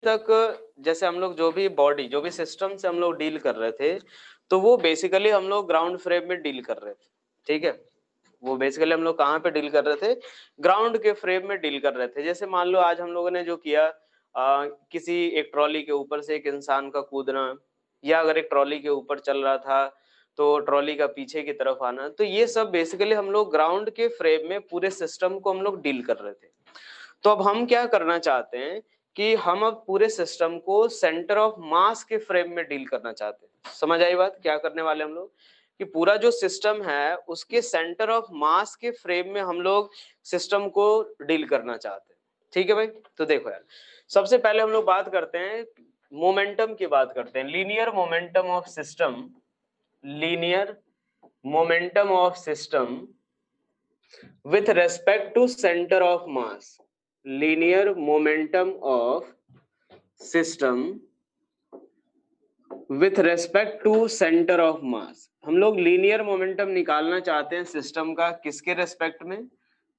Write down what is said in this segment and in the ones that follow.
तक जैसे हम लोग जो भी बॉडी जो भी सिस्टम से हम लोग डील कर रहे थे, तो वो बेसिकली हम लोग ग्राउंड फ्रेम में डील कर रहे थे। ठीक है, वो बेसिकली हम लोग कहाँ पे डील कर रहे थे, ग्राउंड के फ्रेम में डील कर रहे थे। जैसे मान लो आज हम लोगों ने जो किया, किसी एक ट्रॉली के ऊपर से एक इंसान का कूदना, या अगर एक ट्रॉली के ऊपर चल रहा था तो ट्रॉली का पीछे की तरफ आना, तो ये सब बेसिकली हम लोग ग्राउंड के फ्रेम में पूरे सिस्टम को हम लोग डील कर रहे थे। तो अब हम क्या करना चाहते हैं कि हम अब पूरे सिस्टम को सेंटर ऑफ मास के फ्रेम में डील करना चाहते हैं। समझ आई बात? क्या करने वाले हम लोग कि पूरा जो सिस्टम है उसके सेंटर ऑफ मास के फ्रेम में हम लोग सिस्टम को डील करना चाहते हैं। ठीक है भाई, तो देखो यार, सबसे पहले हम लोग बात करते हैं मोमेंटम की, बात करते हैं linear momentum of system. Linear momentum of system with respect to center of mass. Linear momentum of system with respect to center of mass. हम लोग लीनियर मोमेंटम निकालना चाहते हैं सिस्टम का, किसके रेस्पेक्ट में?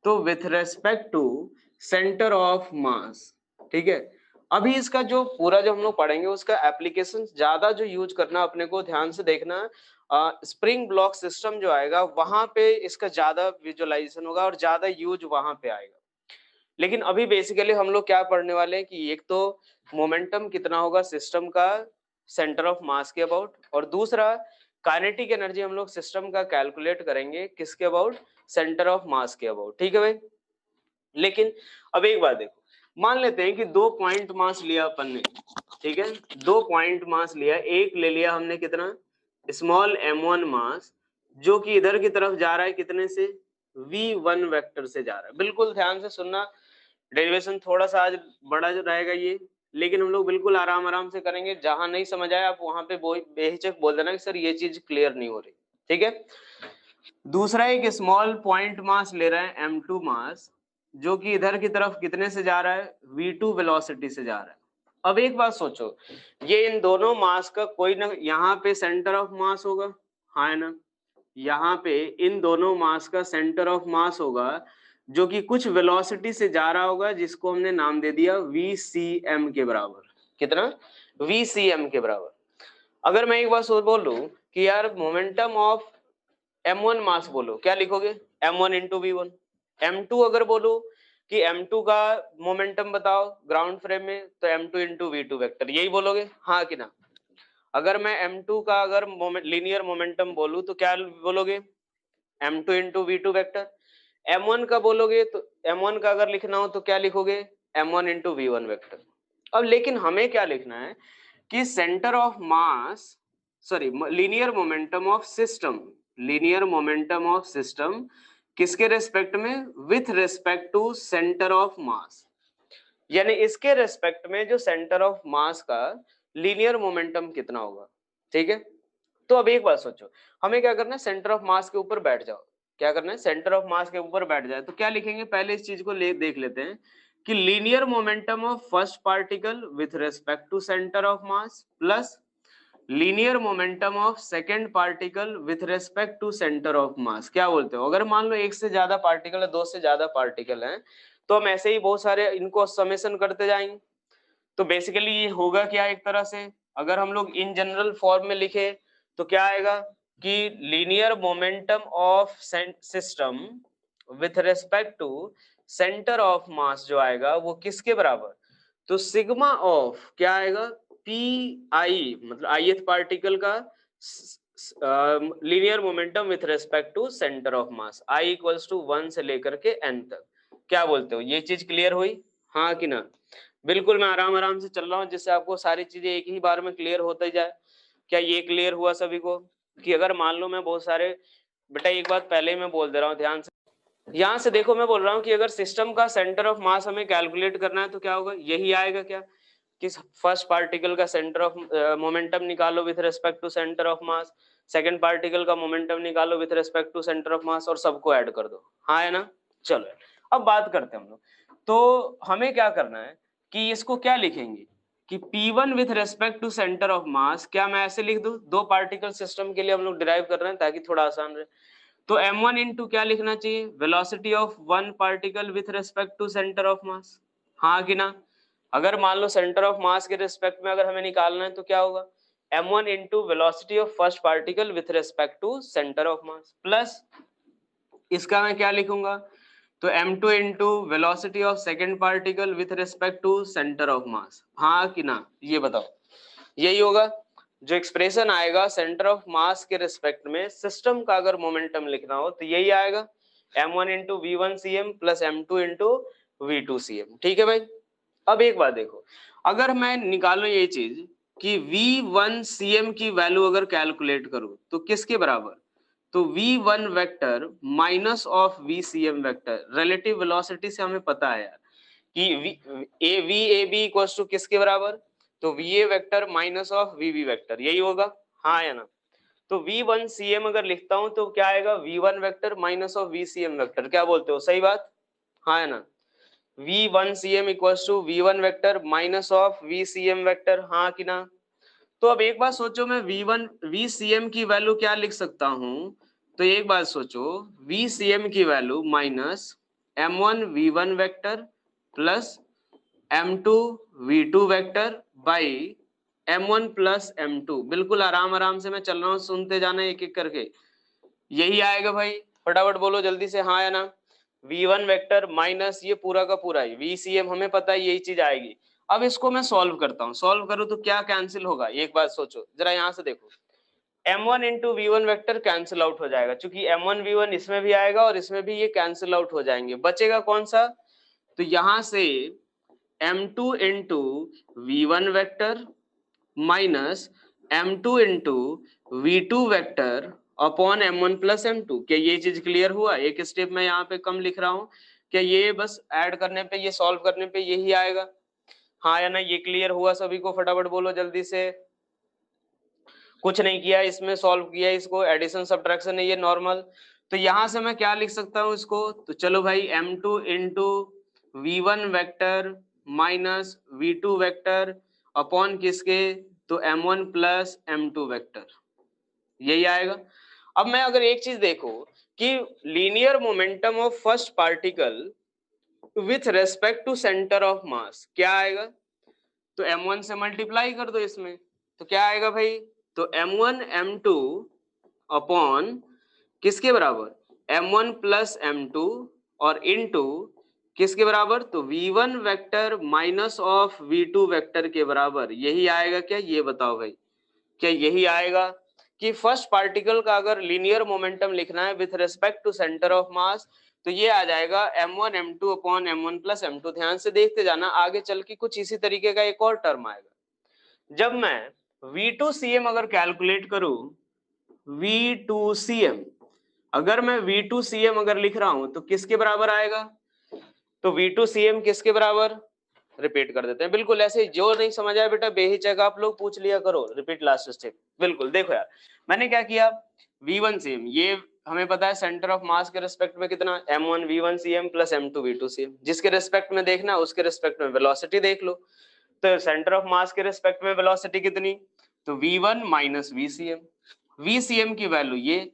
तो with respect to centre of mass. ठीक है, अभी इसका जो पूरा जो हम लोग पढ़ेंगे उसका एप्लीकेशन ज्यादा जो यूज करना अपने को ध्यान से देखना, स्प्रिंग ब्लॉक सिस्टम जो आएगा वहां पे इसका ज्यादा विजुअलाइजेशन होगा और ज्यादा यूज वहां पे आएगा। लेकिन अभी बेसिकली हम लोग क्या पढ़ने वाले हैं कि एक तो मोमेंटम कितना होगा सिस्टम का सेंटर ऑफ मास के अबाउट, और दूसरा काइनेटिक एनर्जी हम लोग सिस्टम का कैलकुलेट करेंगे किसके अबाउट, सेंटर ऑफ मास के अबाउट। ठीक है भाई, लेकिन अब एक बात देखो, मान लेते हैं कि 2 पॉइंट मास लिया अपन ने। ठीक है, 2 पॉइंट मास लिया, एक ले लिया हमने कितना, स्मॉल m1 मास, जो कि इधर की तरफ जा रहा है कितने से, v1 वेक्टर से जा रहा है। बिल्कुल ध्यान से सुनना, डेरिवेशन थोड़ा सा आज बड़ा जो रहेगा ये, लेकिन हम लोग बिल्कुल आराम आराम से करेंगे। जहां नहीं समझ आया आप वहां पे बेहिचक बोल देना कि सर ये चीज क्लियर नहीं हो रही। ठीक है, दूसरा एक स्मॉल पॉइंट मास ले रहा है m2 मास, जो कि इधर की तरफ कितने से जा रहा है, v2 वेलोसिटी से जा रहा है। अब एक बात सोचो, ये इन दोनों मास का कोई ना यहाँ पे सेंटर ऑफ मास होगा, हाँ है ना, यहाँ पे इन दोनों मास का सेंटर ऑफ मास होगा जो कि कुछ वेलोसिटी से जा रहा होगा, जिसको हमने नाम दे दिया vcm के बराबर। कितना, vcm के बराबर। अगर मैं एक बार सोच बोलूं कि यार मोमेंटम ऑफ m1 मास बोलो, क्या लिखोगे, m1 इंटू v1। m2 अगर बोलो कि m2 का मोमेंटम बताओ ग्राउंड फ्रेम में, तो m2 इंटू v2 वेक्टर, यही बोलोगे हाँ कि ना? अगर मैं m2 का अगर लीनियर मोमेंटम बोलूं तो क्या बोलोगे, m2 into v2 vector. m1 का बोलोगे तो m1 का अगर लिखना हो तो क्या लिखोगे, m1 इंटू v1 वेक्टर। अब लेकिन हमें क्या लिखना है कि centre of mass, sorry linear momentum of system, linear momentum of system किसके रेस्पेक्ट में, with respect to centre of mass, यानी इसके रेस्पेक्ट में जो सेंटर ऑफ मास का लीनियर मोमेंटम कितना होगा। ठीक है, तो अब एक बात सोचो, हमें क्या करना है, सेंटर ऑफ मास के ऊपर बैठ जाओ। क्या करना है, सेंटर ऑफ मास के ऊपर बैठ जाए तो क्या लिखेंगे, पहले इस चीज को देख लेते हैं कि linear momentum of first particle with respect to centre of mass plus linear momentum of second particle with respect to centre of mass. क्या बोलते हो, अगर मान लो एक से ज्यादा पार्टिकल है, दो से ज्यादा पार्टिकल हैं, तो हम ऐसे ही बहुत सारे इनको समेशन करते जाएंगे। तो बेसिकली ये होगा क्या, एक तरह से अगर हम लोग इन जनरल फॉर्म में लिखे तो क्या आएगा कि linear momentum of system with respect to centre of mass जो आएगा वो किसके बराबर, तो सिग्मा ऑफ क्या आएगा, पी आई, मतलब ith पार्टिकल का linear momentum with respect to centre of mass, i equals to 1 से लेकर के n तक। क्या बोलते हो, ये चीज क्लियर हुई, हाँ कि ना? बिल्कुल मैं आराम आराम से चल रहा हूँ जिससे आपको सारी चीजें एक ही बार में क्लियर होते जाए। क्या ये क्लियर हुआ सभी को कि अगर मान लो मैं बहुत सारे, बेटा एक बात पहले ही मैं बोल दे रहा हूँ ध्यान से, यहाँ से देखो मैं बोल रहा हूँ कि अगर सिस्टम का सेंटर ऑफ मास हमें कैलकुलेट करना है तो क्या होगा, यही आएगा क्या कि फर्स्ट पार्टिकल का सेंटर ऑफ मोमेंटम निकालो with respect to centre of mass, second particle का मोमेंटम निकालो with respect to centre of mass और सबको ऐड कर दो, हाँ है ना? चलो अब बात करते हैं हम लोग, तो हमें क्या करना है कि इसको क्या लिखेंगे कि P1 with respect to centre of mass, क्या मैं ऐसे लिख दूं, दो पार्टिकल सिस्टम के लिए हम लोग डिराइव कर रहे हैं ताकि थोड़ा आसान रहे। तो m1 इंटू क्या लिखना चाहिए, velocity of one particle with respect to centre of mass, हाँ कि ना? अगर मान लो सेंटर ऑफ मास के रिस्पेक्ट में अगर हमें निकालना है तो क्या होगा, m1 into velocity of first particle with respect to centre of mass, plus इसका मैं क्या लिखूंगा, तो m2 into velocity of second particle with respect to centre of mass. हाँ कि ना, ये बताओ, यही होगा जो एक्सप्रेशन आएगा सेंटर ऑफ मास के रिस्पेक्ट में सिस्टम का अगर मोमेंटम लिखना हो तो यही आएगा, m1 into v1cm plus m2 into v2cm। ठीक है भाई। अब एक बात देखो, अगर मैं निकालूं ये चीज कि v1cm की वैल्यू अगर कैलकुलेट करूं तो किसके बराबर, तो v1 vector minus of vcm vector, relative velocity से हमें पता है यार कि V A B equals to किसके बराबर, तो V A vector minus of V B vector, यही होगा हाँ या ना। तो v1cm अगर लिखता हूं तो क्या आएगा, v1 vector minus of vcm vector, क्या बोलते हो, सही बात, हाँ या ना। v1cm equals to v1 vector minus of vcm vector, हाँ कि ना। तो अब एक बात सोचो, मैं v1 vcm की वैल्यू क्या लिख सकता हूं, तो एक बात सोचो, vcm की value minus m1 v1 vector plus m2 v2 vector by m1 plus m2, बिल्कुल आराम आराम से मैं चल रहा हूं, सुनते जाना एक एक करके, यही आएगा भाई, फटाफट बोलो जल्दी से हाँ या ना। v1 वेक्टर माइनस ये पूरा का पूरा ही vcm, हमें पता है यही चीज आएगी। अब इसको मैं सॉल्व करता हूँ, सॉल्व करूँ तो क्या कैंसिल होगा, एक बात सोचो जरा यहाँ से देखो, m1 into v1 vector cancel out हो जाएगा, क्योंकि m1 v1 इसमें भी आएगा और इसमें भी ये कैंसिल आउट हो जाएंगे, बचेगा कौन सा, तो यहां से m2 into v1 vector minus m2 into v2 vector upon m1 plus m2। क्या ये चीज क्लियर हुआ, एक स्टेप मैं यहाँ पे कम लिख रहा हूँ, क्या ये बस ऐड करने पे, ये सॉल्व करने पे यही आएगा, हाँ या ना, ये क्लियर हुआ सभी को, फटाफट बोलो जल्दी से। कुछ नहीं किया इसमें, सॉल्व किया इसको, एडिशन सब्ट्रैक्शन है ये नॉर्मल, तो यहां से मैं क्या लिख सकता हूं इसको, तो चलो भाई m2 into v1 vector minus v2 vector upon किसके, तो m1 प्लस m2 वेक्टर, यही आएगा। अब मैं अगर एक चीज देखो कि linear momentum of first particle with respect to centre of mass क्या आएगा, तो m1 से मल्टीप्लाई कर दो इसमें, तो क्या आएगा भाई, तो m1 m2 अपॉन किसके बराबर, m1 प्लस m2 और इनटू किसके बराबर, तो v1 vector minus of v2 vector के बराबर, यही आएगा क्या, ये बताओ भाई, क्या यही आएगा कि फर्स्ट पार्टिकल का अगर लीनियर मोमेंटम लिखना है with respect to centre of mass तो ये आ जाएगा m1 m2 upon m1 plus m2। ध्यान से देखते जाना, आगे चल के कुछ इसी तरीके का एक और टर्म आएगा। जब मैं v2cm अगर कैलकुलेट करूं, v2cm अगर मैं v2cm अगर लिख रहा हूं तो किसके बराबर आएगा, तो v2cm किसके बराबर, रिपीट कर देते हैं, बिल्कुल ऐसे, जो नहीं समझ आया बेटा बेहिचक आप लोग पूछ लिया करो, रिपीट लास्ट स्टेप। बिल्कुल देखो यार, मैंने क्या किया, v1cm ये हमें पता है सेंटर ऑफ मास के रिस्पेक्ट में कितना, m1 v1cm plus m2 v2cm, जिसके रिस्पेक्ट में देखना उसके रिस्पेक्ट में वेलोसिटी देख लो, तो सेंटर ऑफ मास के रिस्पेक्ट में वेलोसिटी कितनी, तो v1 माइनस vcm, vcm की वैल्यू ये।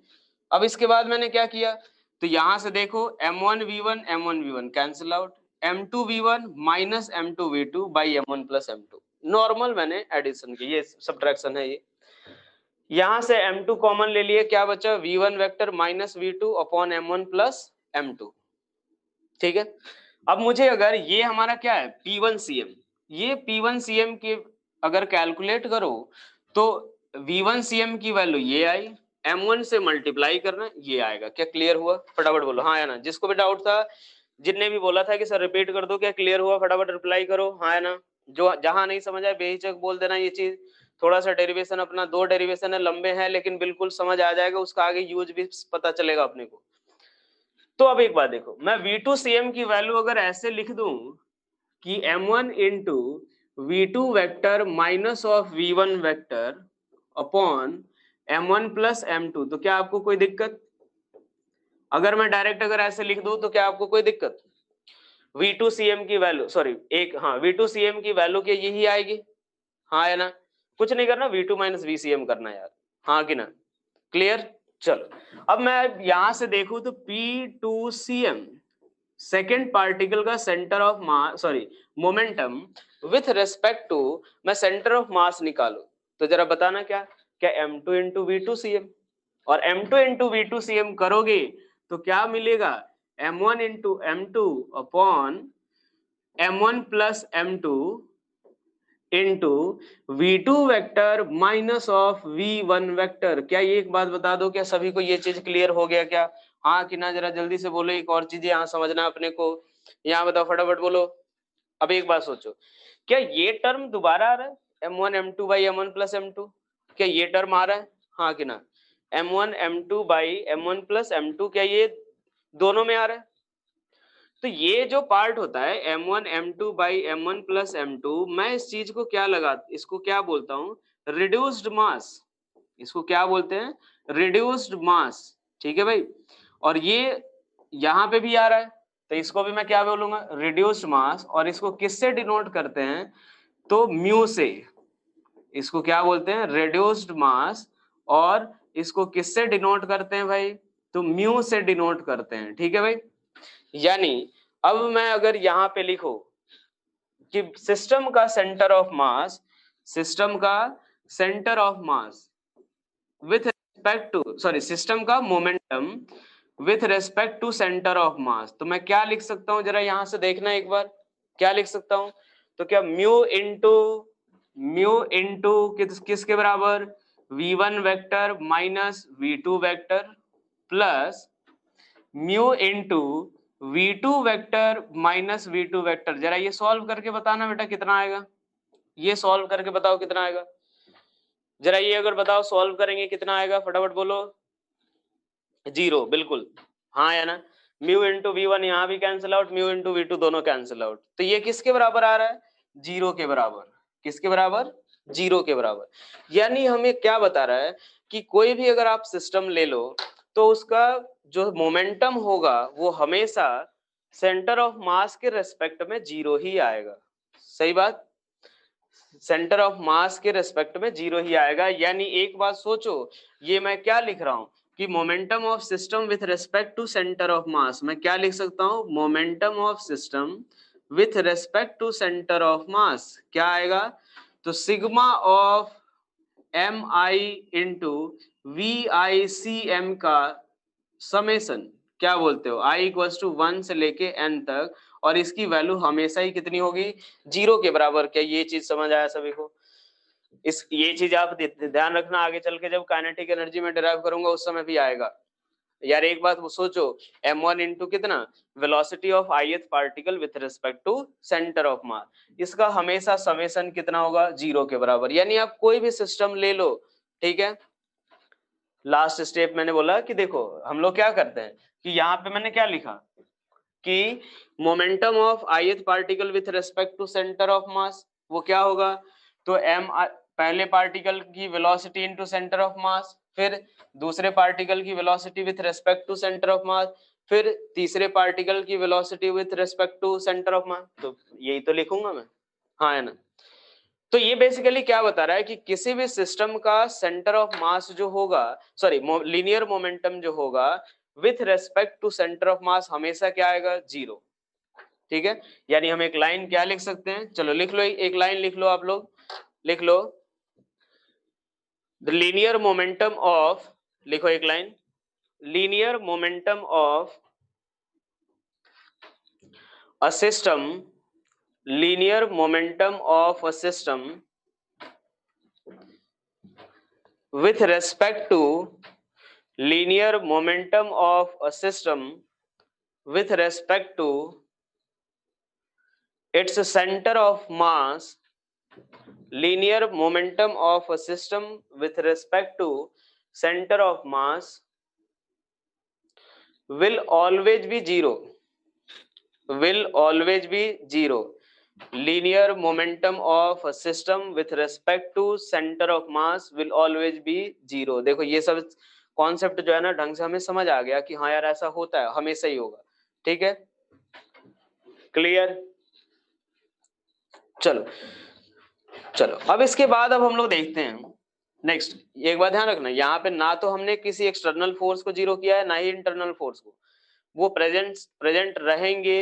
अब इसके बाद मैंने क्या किया, तो यहां से देखो m1 v1 cancel out, m2 v1 minus m2 v2 by m1 plus m2, normal मैंने एडिशन की, ये सब्ट्रैक्शन है ये। यहां से m2 कॉमन ले लिए, क्या बचा, v1 vector minus v2 upon m1 plus m2, ठीक है। अब मुझे अगर ये हमारा क्या है p1cm, ये p1cm की अगर कैलकुलेट करो तो v1cm की वैल्यू ये आई, m1 से मल्टीप्लाई करना ये आएगा, क्या क्लियर हुआ, फटाफट बोलो हाँ या ना, जिसको भी डाउट था, जिनने भी बोला था कि सर रिपीट कर दो, क्या क्लियर हुआ, फटाफट रिप्लाई करो हाँ या ना। जो जहां नहीं समझ आए बेहिचक बोल देना, ये चीज थोड़ा सा डेरिवेशन अपना, 2 डेरिवेशन है लंबे हैं लेकिन बिल्कुल समझ आ जाएगा, उसका आगे यूज भी पता चलेगा अपने को। तो अब एक बात देखो, मैं v2cm की वैल्यू अगर ऐसे लिख दूं कि m1 into v2 vector minus of v1 vector upon m1 plus m2, तो क्या आपको कोई दिक्कत, अगर मैं डायरेक्ट अगर ऐसे लिख दूं तो क्या आपको कोई दिक्कत, v2cm की वैल्यू, सॉरी एक, हाँ v2cm की वैल्यू क्या यही आएगी, हाँ है ना, कुछ नहीं करना, v2 माइनस vcm करना यार, हाँ कि ना, क्लियर। चलो अब मैं यहां से देखूं तो p2cm सेकेंड पार्टिकल का centre of mass sorry momentum with respect to, मैं सेंटर ऑफ मास निकालू तो जरा बताना क्या क्या m2 इंटू v2cm, और m2 इंटू v2cm करोगे तो क्या मिलेगा m1 into m2 upon m1 plus m2 into v2 vector minus of v1 vector. क्या ये एक बात बता दो, क्या सभी को ये चीज क्लियर हो गया क्या? हाँ कि ना, जरा जल्दी से बोलो, एक और चीज यहाँ समझना अपने को, यहाँ बताओ फटाफट बोलो। अब एक बात सोचो, क्या ये टर्म दोबारा आ रहा है m1 m2 by m1 plus m2? क्या ये टर्म आ रहा है? हाँ कि ना, m1 m2 by m1 plus m2, क्या ये दोनों में आ रहा है? तो ये जो पार्ट होता है m1 m2 by m1 plus m2, मैं इस चीज को क्या इसको क्या बोलता हूँ, रिड्यूस्ड मास। इसको क्या बोलते हैं, रिड्यूस्ड मास। ठीक है भाई, और ये यहाँ पे भी आ रहा है तो इसको भी मैं क्या बोलूंगा, रिड्यूस्ड मास। और इसको किससे डिनोट करते हैं, तो म्यू से। इसको क्या बोलते हैं, रिड्यूस्ड मास। और इसको किससे डिनोट करते हैं भाई, तो म्यू से डिनोट करते हैं। ठीक है भाई, यानी अब मैं अगर यहाँ पे लिखूं कि सिस्टम का सेंटर ऑफ मास, सिस्टम का centre of mass with respect to sorry system का momentum with respect to centre of mass, तो मैं क्या लिख सकता हूं, जरा यहां से देखना एक बार, क्या लिख सकता हूं, तो क्या म्यू इंटू किसके बराबर, v1 vector minus v2 vector plus mu into v2 vector minus v2 vector. जरा ये सॉल्व करके बताना बेटा कितना आएगा, ये सॉल्व करके बताओ कितना आएगा, जरा ये अगर बताओ सॉल्व करेंगे कितना आएगा, फटाफट बोलो। 0, बिल्कुल, हाँ या ना। म्यू इंटू v1 यहाँ भी cancel out, mu into v2 दोनों कैंसिल आउट, तो ये किसके बराबर आ रहा है, 0 के बराबर। किसके बराबर, 0 के बराबर। यानी हमें क्या बता रहा है कि कोई भी अगर आप सिस्टम ले लो तो उसका जो मोमेंटम होगा वो हमेशा सेंटर ऑफ मास के रेस्पेक्ट में 0 ही आएगा। सही बात, सेंटर ऑफ मास के रेस्पेक्ट में 0 ही आएगा। यानी एक बात सोचो, ये मैं क्या लिख रहा हूं कि momentum of system with respect to centre of mass, मैं क्या लिख सकता हूं, momentum of system with respect to centre of mass क्या आएगा, तो sigma of M I into V I C M का समेसन, क्या बोलते हो, i इक्वल्स टू 1 से लेके n तक, और इसकी वैल्यू हमेशा ही कितनी होगी, 0 के बराबर। क्या ये चीज समझ आया सभी को? इस ये चीज आप ध्यान रखना, आगे चल के जब काइनेटिक एनर्जी में डिराइव करूंगा उस समय भी आएगा। यार एक बात वो सोचो, m1 इंटू कितना, velocity of ith particle with respect to centre of mass, इसका हमेशा समेसन कितना होगा, 0 के बराबर। यानी आप कोई भी सिस्टम ले लो, ठीक है। लास्ट स्टेप मैंने बोला कि देखो हम लोग क्या करते हैं कि यहाँ पे मैंने क्या लिखा कि momentum of ith particle with respect to centre of mass वो क्या होगा, तो पहले पार्टिकल की velocity into centre of mass, फिर दूसरे पार्टिकल की velocity with respect to centre of mass, फिर तीसरे पार्टिकल की velocity with respect to centre of mass. तो यही तो लिखूंगा मैं, हाँ है ना। तो ये बेसिकली क्या बता रहा है कि किसी भी सिस्टम का सेंटर ऑफ मास जो होगा, सॉरी लीनियर मोमेंटम जो होगा with respect to centre of mass हमेशा क्या आएगा, 0। ठीक है, यानी हम एक लाइन क्या लिख सकते हैं, चलो लिख लो, एक लाइन लिख लो, आप लोग लिख लो, द लीनियर मोमेंटम ऑफ, लिखो एक line, linear momentum of a system, linear momentum of a system with respect to linear momentum of a system with respect to its center of mass, linear momentum of a system with respect to center of mass will always be 0, will always be 0. Linear momentum of a system with respect to center of mass will always be 0। देखो ये सब concept जो है ना ढंग से हमें समझ आ गया कि हाँ यार ऐसा होता है, हमेशा ही होगा। ठीक है, क्लियर। चलो चलो अब इसके बाद अब हम लोग देखते हैं नेक्स्ट। एक बात ध्यान रखना, यहाँ पे ना तो हमने किसी एक्सटर्नल फोर्स को 0 किया है, ना ही इंटरनल फोर्स को, वो प्रेजेंट रहेंगे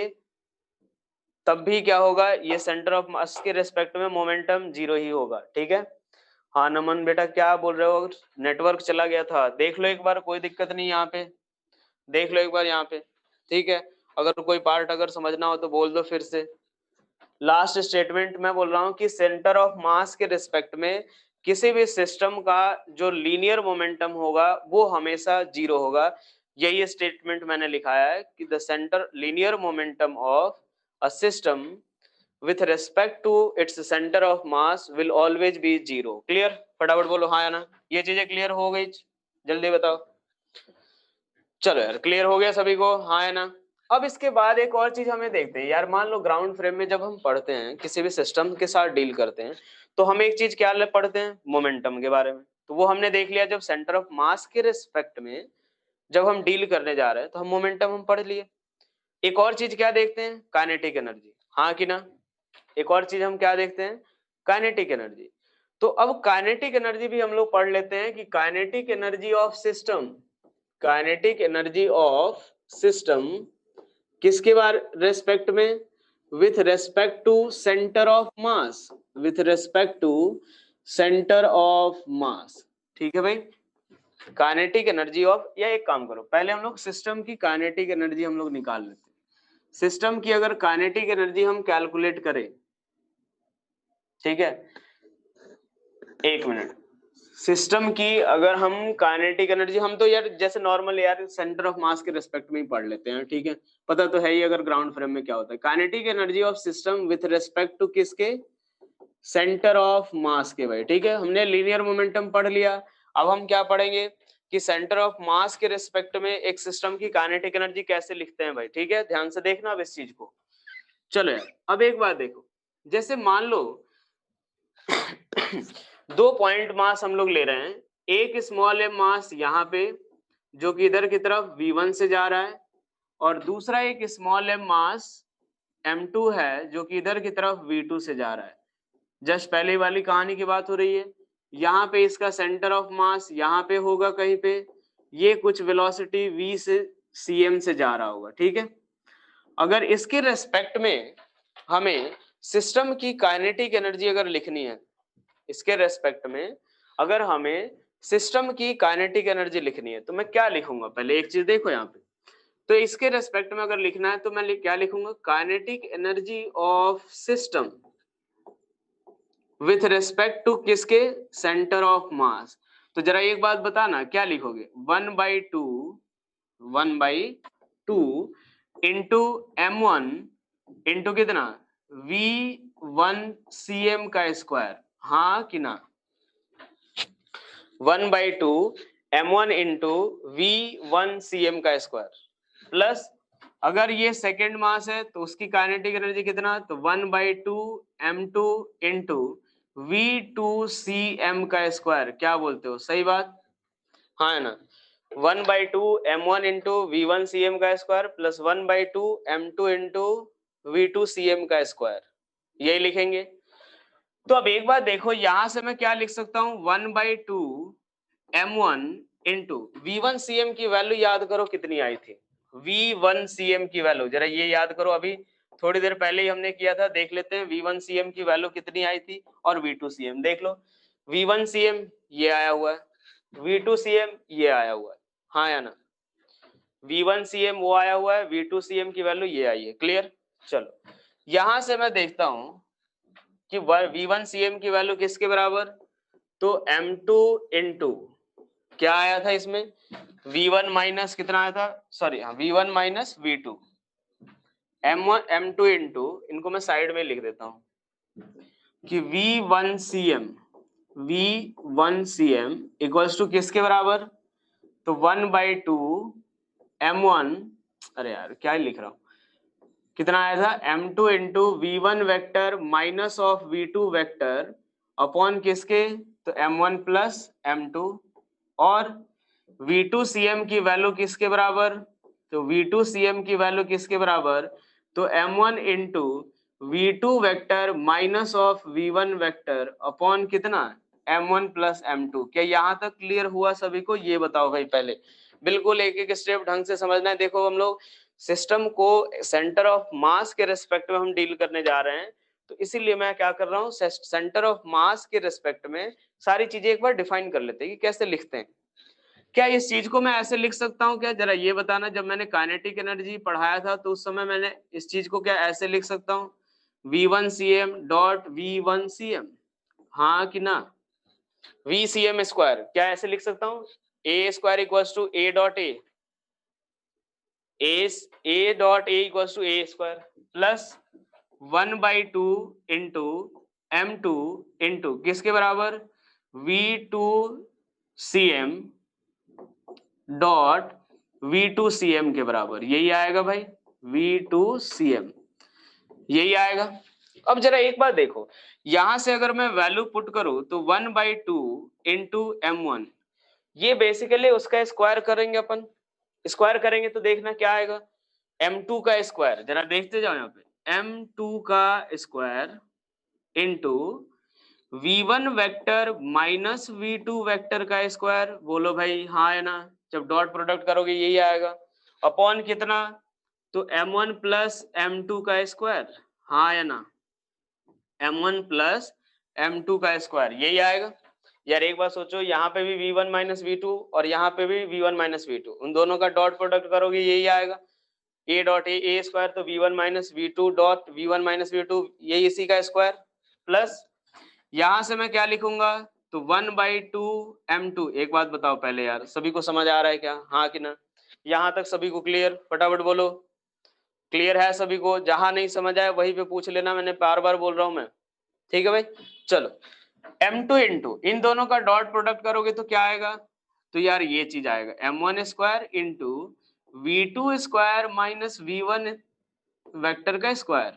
तब भी क्या होगा, ये सेंटर ऑफ मास के रेस्पेक्ट में मोमेंटम जीरो ही होगा। ठीक है। हाँ नमन बेटा क्या बोल रहे हो, नेटवर्क चला गया था, देख लो एक बार, कोई दिक्कत नहीं, यहाँ पे देख लो एक बार यहाँ पे। ठीक है, अगर कोई पार्ट अगर समझना हो तो बोल दो फिर से। लास्ट स्टेटमेंट मैं बोल रहा हूँ कि सेंटर ऑफ मास के रिस्पेक्ट में किसी भी सिस्टम का जो लीनियर मोमेंटम होगा वो हमेशा जीरो होगा। यही स्टेटमेंट मैंने लिखाया है कि the centre linear momentum of a system with respect to its center of mass will always be zero। Clear? फटाफट बोलो हाँ या ना, ये चीजें क्लियर हो गई, जल्दी बताओ। चलो यार क्लियर हो गया सभी को, हाँ या ना। अब इसके बाद एक और चीज हमें देखते हैं यार, मान लो ग्राउंड फ्रेम में जब हम पढ़ते हैं किसी भी सिस्टम के साथ डील करते हैं तो हम एक चीज क्या पढ़ते हैं, मोमेंटम के बारे में। तो वो हमने देख लिया, जब सेंटर ऑफ मास के रिस्पेक्ट में जब हम डील करने जा रहे हैं तो हम मोमेंटम हम पढ़ लिए। एक और चीज क्या देखते हैं, काइनेटिक एनर्जी, हाँ कि ना। एक और चीज हम क्या देखते हैं, काइनेटिक एनर्जी। तो अब काइनेटिक एनर्जी भी हम लोग पढ़ लेते हैं कि kinetic energy of system, kinetic energy of system किसके बारे रेस्पेक्ट में, with respect to centre of mass, with respect to centre of mass. ठीक है भाई, काइनेटिक एनर्जी ऑफ, या एक काम करो पहले हम लोग सिस्टम की काइनेटिक एनर्जी हम लोग निकाल लेते हैं। सिस्टम की अगर काइनेटिक एनर्जी हम कैलकुलेट करें, ठीक है, एक मिनट, सिस्टम की अगर हम काइनेटिक एनर्जी, हम तो यार जैसे नॉर्मल यार सेंटर ऑफ मास के रिस्पेक्ट में ही पढ़ लेते हैं, ठीक है, पता तो है ही अगर ग्राउंड फ्रेम में क्या होता है। Kinetic energy of system with respect to किसके, सेंटर ऑफ मास के भाई। ठीक है, हमने लीनियर मोमेंटम पढ़ लिया, अब हम क्या पढ़ेंगे कि सेंटर ऑफ मास के रिस्पेक्ट में एक सिस्टम की काइनेटिक एनर्जी कैसे लिखते हैं भाई। ठीक है, ध्यान से देखना अब इस चीज को। चलो यार अब एक बात देखो, जैसे मान लो दो पॉइंट मास हम लोग ले रहे हैं, एक स्मॉल एम मास यहाँ पे जो कि इधर की तरफ V1 से जा रहा है, और दूसरा एक स्मॉल एम मास M2 है जो कि इधर की तरफ V2 से जा रहा है। जस्ट पहले वाली कहानी की बात हो रही है, यहाँ पे इसका सेंटर ऑफ मास यहाँ पे होगा कहीं पे, ये कुछ वेलोसिटी V से cm से जा रहा होगा। ठीक है, अगर इसके रेस्पेक्ट में हमें सिस्टम की काइनेटिक एनर्जी अगर लिखनी है, इसके रेस्पेक्ट में अगर हमें सिस्टम की काइनेटिक एनर्जी लिखनी है तो मैं क्या लिखूंगा, पहले एक चीज देखो यहाँ पे। तो इसके रेस्पेक्ट में अगर लिखना है तो मैं क्या लिखूंगा, kinetic energy of system with respect to किसके, सेंटर ऑफ मास। तो जरा एक बात बताना क्या लिखोगे, 1/2 इंटू m1 इंटू कितना, V1 cm का स्क्वायर, हाँ कि ना। 1/2 m1 इंटू V1 cm का स्क्वायर प्लस, अगर ये सेकेंड मास है तो उसकी काइनेटिक एनर्जी कितना, तो 1/2 m2 इंटू V2 cm का स्क्वायर। क्या बोलते हो, सही बात, हाँ है ना। 1/2 m1 इंटू V1 cm का square plus 1/2 m2 into V2 cm का स्क्वायर, यही लिखेंगे। तो अब एक बात देखो, यहां से मैं क्या लिख सकता हूं, 1/2 m1 इंटू V1 cm की वैल्यू याद करो कितनी आई थी, V1 cm की वैल्यू जरा ये याद करो, अभी थोड़ी देर पहले ही हमने किया था, देख लेते हैं V1 cm की वैल्यू कितनी आई थी, और V2 cm देख लो। V1 cm ये आया हुआ है, V2 cm ये आया हुआ है, हाँ या ना। V1 cm वो आया हुआ है, V2 cm की वैल्यू ये आई है, क्लियर। चलो यहां से मैं देखता हूं कि V1 cm की वैल्यू किसके बराबर, तो m2 इंटू क्या आया था इसमें, V1 माइनस कितना आया था, सॉरी हाँ V1 minus V2, M1 M2 into, इनको मैं साइड में लिख देता हूं कि V1 cm इक्वल्स टू किसके बराबर, तो 1/2 m1, अरे यार क्या लिख रहा हूं, कितना आया था m2 into V1 vector minus of V2 vector upon किसके, तो m1 प्लस m2, और V2 cm की वैल्यू किसके बराबर, तो V2 cm की वैल्यू किसके बराबर, तो m1 into V2 vector minus of V1 vector upon कितना m1 प्लस m2। क्या यहां तक क्लियर हुआ सभी को, ये बताओ भाई पहले, बिल्कुल एक एक स्टेप ढंग से समझना है। देखो हम लोग सिस्टम को सेंटर ऑफ मास के रेस्पेक्ट में हम डील करने जा रहे हैं, तो इसीलिए मैं क्या कर रहा हूँ, सेंटर ऑफ मास के रेस्पेक्ट में सारी चीजें एक बार डिफाइन कर लेते हैं कि कैसे लिखते हैं। क्या इस चीज को मैं ऐसे लिख सकता हूँ क्या, जरा ये बताना। जब मैंने काइनेटिक एनर्जी पढ़ाया था तो उस समय मैंने इस चीज को क्या ऐसे लिख सकता हूँ, V1cm डॉट V1cm, हाँ कि ना, VCM स्क्वायर, क्या ऐसे लिख सकता हूँ, A square equals to A dot A dot A equals to A square plus 1/2 into M2 into किसके बराबर, V2cm डॉट V2cm के बराबर, यही आएगा भाई, V2cm यही आएगा। अब जरा एक बात देखो, यहां से अगर मैं वैल्यू पुट करूं तो 1/2 इंटू M1, ये बेसिकली उसका स्क्वायर करेंगे अपन, स्क्वायर करेंगे तो देखना क्या आएगा, M2 का स्क्वायर, जरा देखते जाओ यहाँ पे, M2 का square into V1 vector minus V2 vector का स्क्वायर, बोलो भाई हाँ है ना, जब डॉट प्रोडक्ट करोगे यही आएगा, अपॉन कितना, तो M1 प्लस M2 का स्क्वायर, हाँ है ना, M1 प्लस M2 का स्क्वायर यही आएगा। यार एक बार सोचो, यहाँ पे भी V1 माइनस V2 और यहाँ पे भी V1 माइनस V2, उन दोनों का डॉट प्रोडक्ट करोगे यही आएगा, a डॉट ए स्क्वायर, तो V1 minus V2 dot V1 minus V2, यही इसी का स्क्वायर, प्लस यहां से मैं क्या लिखूंगा, तो 1/2 M2। एक बात बताओ पहले यार, सभी को समझ आ रहा है क्या, हाँ कि ना, यहाँ तक सभी को क्लियर, फटाफट बोलो, क्लियर है सभी को, जहां नहीं समझ आए वहीं पे पूछ लेना, मैंने बार बार बोल रहा हूं मैं, ठीक है भाई। चलो M2 इंटू इन दोनों का डॉट प्रोडक्ट करोगे तो क्या आएगा, तो यार ये चीज आएगा M1 square into V2 square minus V1 vector का स्क्वायर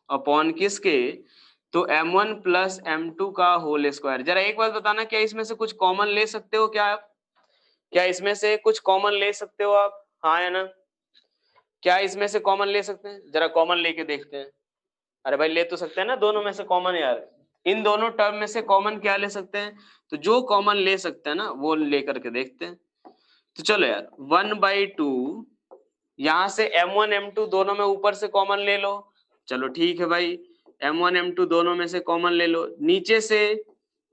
अपॉन किसके, तो M1 प्लस M2 का होल स्क्वायर। जरा एक बात बताना, क्या इसमें से कुछ कॉमन ले सकते हो क्या आप, क्या इसमें से कुछ कॉमन ले सकते हो आप, हाँ या ना, क्या इसमें से कॉमन ले सकते हैं, जरा कॉमन लेके देखते हैं। अरे भाई ले तो सकते हैं ना दोनों में से कॉमन यार, इन दोनों टर्म में से कॉमन क्या ले सकते हैं, तो जो कॉमन ले सकते हैं ना वो लेकर के देखते हैं। तो चलो यार 1/2, यहां से M1 M2 दोनों में ऊपर से कॉमन ले लो, चलो ठीक है भाई, M1 M2 दोनों में से कॉमन ले लो, नीचे से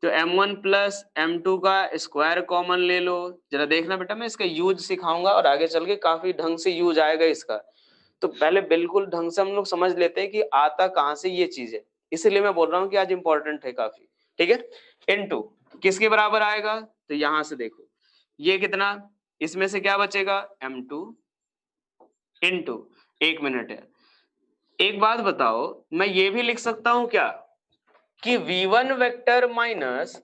तो M1 प्लस M2 का स्क्वायर कॉमन ले लो। जरा देखना बेटा, मैं इसका यूज सिखाऊंगा और आगे चल के काफी ढंग से यूज आएगा इसका, तो पहले बिल्कुल ढंग से हम लोग समझ लेते हैं कि आता कहां से ये चीज है, इसीलिए मैं बोल रहा हूँ कि आज इंपॉर्टेंट है काफी, ठीक है। इनटू किसके बराबर आएगा, तो यहां से देखो ये कितना, इसमें से क्या बचेगा M2 इंटू, एक मिनट है, एक बात बताओ, मैं ये भी लिख सकता हूं क्या कि V1 vector minus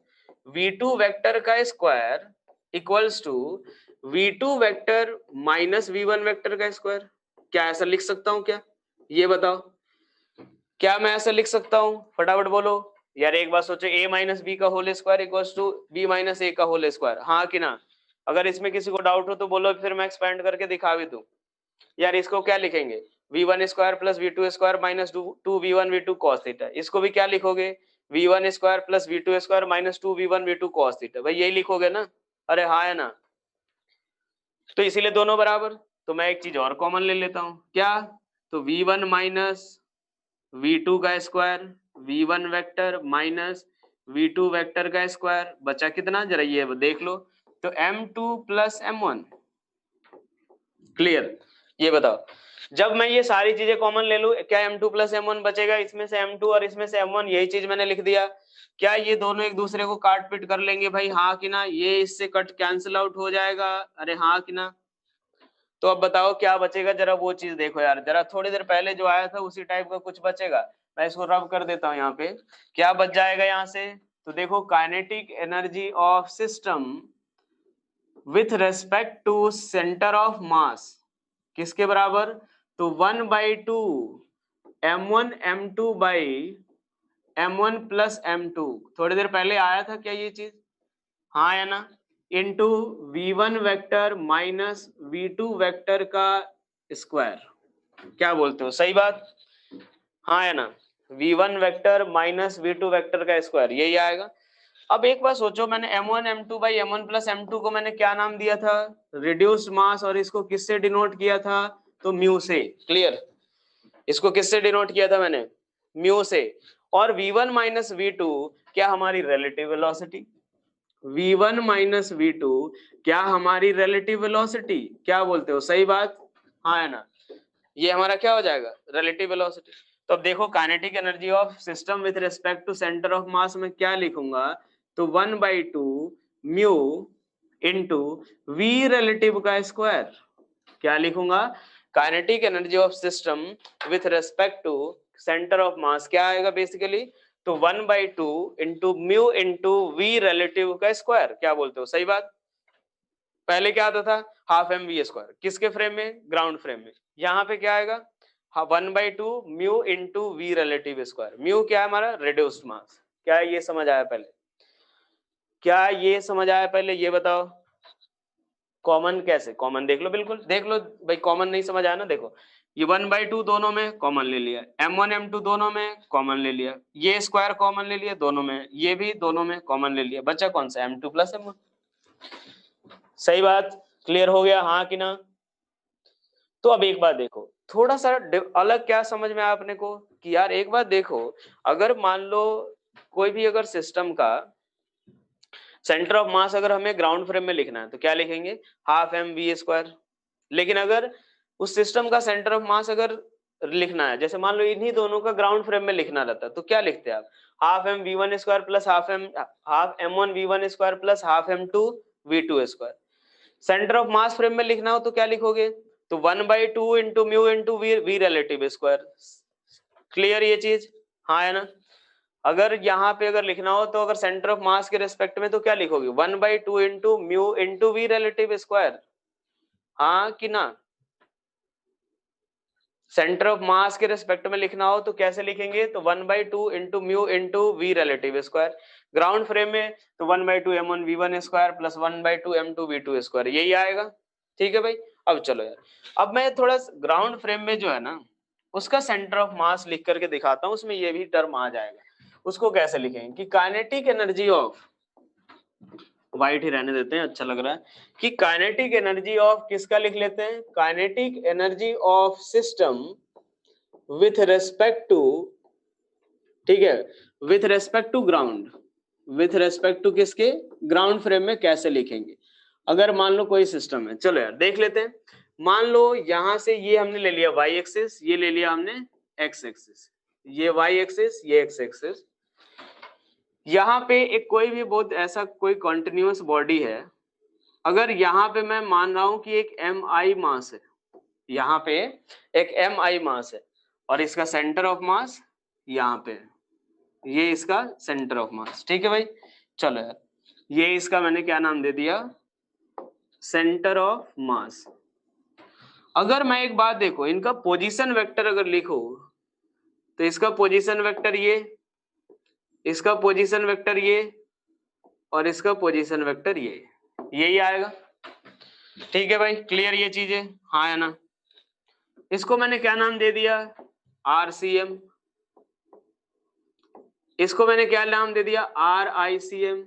V2 vector का square equals to V2 vector minus V1 vector का स्क्वायर, क्या ऐसा लिख सकता हूं क्या, ये बताओ, क्या मैं ऐसा लिख सकता हूं, फटाफट बोलो यार। एक बात सोचो, a माइनस बी का whole square equals to b minus A का होल स्क्वायर, हाँ कि ना, अगर इसमें किसी को डाउट हो तो बोलो, फिर मैं एक्सपेंड करके दिखा भी दूं। यार इसको क्या लिखेंगे, v1 square plus v2 square minus 2v1 v2 cos theta, इसको भी क्या लिखोगे, v1 square plus v2 square minus 2v1 v2 cos theta, भाई यही लिखोगे ना, अरे हाँ है ना, तो इसीलिए दोनों बराबर। तो मैं एक चीज और कॉमन ले लेता हूं, क्या, तो v1 माइनस v2 का square, v1 vector minus v2 vector का स्क्वायर, बचा कितना, जरा ये देख लो, तो m2 प्लस m1, क्लियर, ये बताओ, जब मैं ये सारी चीजें कॉमन ले लूं, क्या M2 प्लस M1 बचेगा, इसमें से M2 और इसमें से M1, यही चीज मैंने लिख दिया, क्या ये दोनों एक दूसरे को काट पीट कर लेंगे भाई, हाँ कि ना, ये इससे कट कैंसिल आउट हो जाएगा, अरे हाँ कि ना, तो अब बताओ क्या बचेगा, जरा वो चीज देखो यार, जरा थोड़ी देर पहले जो आया था उसी टाइप का कुछ बचेगा, मैं इसको रब कर देता हूँ यहाँ पे, क्या बच जाएगा यहाँ से, तो देखो kinetic energy of system with respect to centre of mass किसके बराबर, तो 1/2 M1 M2 by M1 plus M2, थोड़ी देर पहले आया था क्या ये चीज, हाँ या ना, into V1 vector minus V2 vector का स्क्वायर, क्या बोलते हो, सही बात, हाँ या ना, V1 vector minus V2 vector का स्क्वायर यही आएगा। अब एक बार सोचो, मैंने m1 m2 by m1 plus m2 को मैंने क्या नाम दिया था, रिड्यूस्ड मास, और इसको किससे डिनोट किया था, तो म्यू से। क्लियर, इसको किससे डिनोट किया था मैंने, म्यू से। और v1 माइनस v2 क्या हमारी relative velocity, v1 minus v2 क्या हमारी रिलेटिव वेलोसिटी, क्या बोलते हो, सही बात, हाँ है ना, ये हमारा क्या हो जाएगा, रिलेटिव वेलोसिटी। तो अब देखो kinetic energy of system with respect to centre of mass में क्या लिखूंगा, तो 1/2 म्यू इंटू वी रिलेटिव का स्क्वायर, क्या लिखूंगा, kinetic energy of system with respect to centre of mass क्या आएगा बेसिकली, तो 1/2 into mu into V relative का स्क्वायर, क्या बोलते हो, सही बात। पहले क्या आता था, हाफ एम वी स्क्वायर, किसके फ्रेम में, ग्राउंड फ्रेम में। यहाँ पे क्या आएगा, 1/2 mu into V relative square, mu क्या है हमारा, रिड्यूस्ड मास। क्या ये समझ आया पहले, क्या ये समझ आया पहले, ये बताओ। कॉमन कैसे, कॉमन देख लो, बिल्कुल देख लो भाई, कॉमन नहीं समझ आया ना, देखो ये 1/2 दोनों में कॉमन ले लिया, m1 m2 दोनों में कॉमन ले लिया, ये स्क्वायर कॉमन ले लिया दोनों में, ये भी दोनों में कॉमन ले लिया, बचा कौन सा, m2 प्लस m1, सही बात, क्लियर हो गया, हाँ कि ना। तो अब एक बात देखो, थोड़ा सा अलग क्या समझ में आया अपने को, कि यार एक बात देखो, अगर मान लो कोई भी अगर सिस्टम का सेंटर ऑफ मास अगर हमें ग्राउंड फ्रेम में लिखना है तो क्या लिखेंगे, हाफ एम वी स्क्वायर। लेकिन अगर उस सिस्टम का सेंटर ऑफ मास अगर लिखना है, जैसे मान लो इन्हीं दोनों का ग्राउंड फ्रेम में लिखना रहता तो क्या लिखते हैं आप, half M V one square plus half M one V one square plus half M two V two square. Centre of mass frame में लिखना हो तो क्या लिखोगे, तो 1/2 into mu into V relative square. Clear ये चीज, हाँ है ना। अगर यहाँ पे अगर लिखना हो तो अगर सेंटर ऑफ मास के रिस्पेक्ट में तो क्या लिखोगे, 1/2 into mu into V relative square, हाँ कि ना। सेंटर ऑफ मास के रिस्पेक्ट में लिखना हो तो कैसे लिखेंगे, तो 1/2 into mu into V relative square. Ground frame में तो 1/2 m1 v1 square plus 1/2 m2 v2 square, यही आएगा। ठीक है भाई, अब चलो यार, अब मैं थोड़ा ग्राउंड फ्रेम में जो है ना उसका सेंटर ऑफ मास लिख करके दिखाता हूँ, उसमें ये भी टर्म आ जाएगा। उसको कैसे लिखेंगे कि काइनेटिक एनर्जी ऑफ, वाइट ही रहने देते हैं, अच्छा लग रहा है, कि काइनेटिक एनर्जी ऑफ किसका लिख लेते हैं, kinetic energy of system with respect to, ठीक है, with respect to ground, with respect to किसके, ग्राउंड फ्रेम में कैसे लिखेंगे। अगर मान लो कोई सिस्टम है, चलो यार देख लेते हैं। मान लो यहां से ये हमने ले लिया y एक्सिस, ये ले लिया हमने x एक्सिस, ये y एक्सिस, ये x एक्सिस। यहाँ पे एक कोई भी बहुत ऐसा कोई कॉन्टिन्यूअस बॉडी है, अगर यहाँ पे मैं मान रहा हूं कि एक mi मास है, यहाँ पे एक mi मास है और इसका सेंटर ऑफ मास यहाँ पे, ये इसका सेंटर ऑफ मास, ठीक है भाई। चलो यार, ये इसका मैंने क्या नाम दे दिया, सेंटर ऑफ मास। अगर मैं एक बात देखो, इनका पोजीशन वेक्टर अगर लिखो तो इसका पोजीशन वेक्टर ये, इसका पोजीशन वेक्टर ये, और इसका पोजीशन वेक्टर ये, यही आएगा। ठीक है भाई, क्लियर ये चीजें, हाँ है ना। इसको मैंने क्या नाम दे दिया, RCM, इसको मैंने क्या नाम दे दिया, RICM,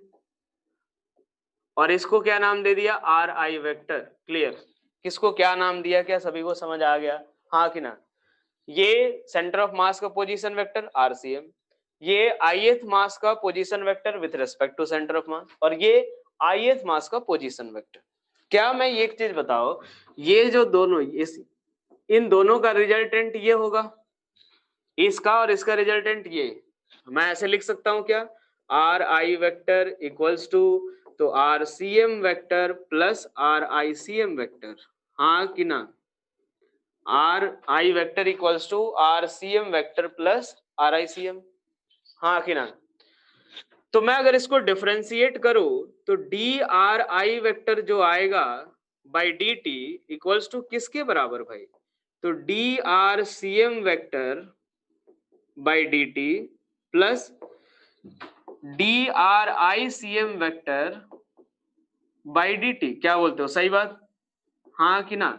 और इसको क्या नाम दे दिया, RI वेक्टर। क्लियर, किसको क्या नाम दिया, क्या सभी को समझ आ गया, हाँ कि ना। ये सेंटर ऑफ मास का पोजीशन वेक्टर RCM, ये ith मास का position vector with respect to centre of mass, और ये ith मास का पोजीशन वेक्टर। क्या मैं एक चीज बताओ, ये जो दोनों इन दोनों का रिजल्टेंट ये होगा, इसका और इसका रिजल्टेंट ये, मैं ऐसे लिख सकता हूं क्या, RI वेक्टर इक्वल्स टू, तो RCM vector plus RICM vector, हाँ कि ना। RI vector equals to RCM vector plus RICM, हाँ कि ना। तो मैं अगर इसको डिफरेंशिएट करूं तो DRI वेक्टर जो आएगा बाई DT इक्वल्स टू किसके बराबर भाई, तो DRCM vector by DT plus DRICM vector by DT, क्या बोलते हो, सही बात, हाँ कि ना।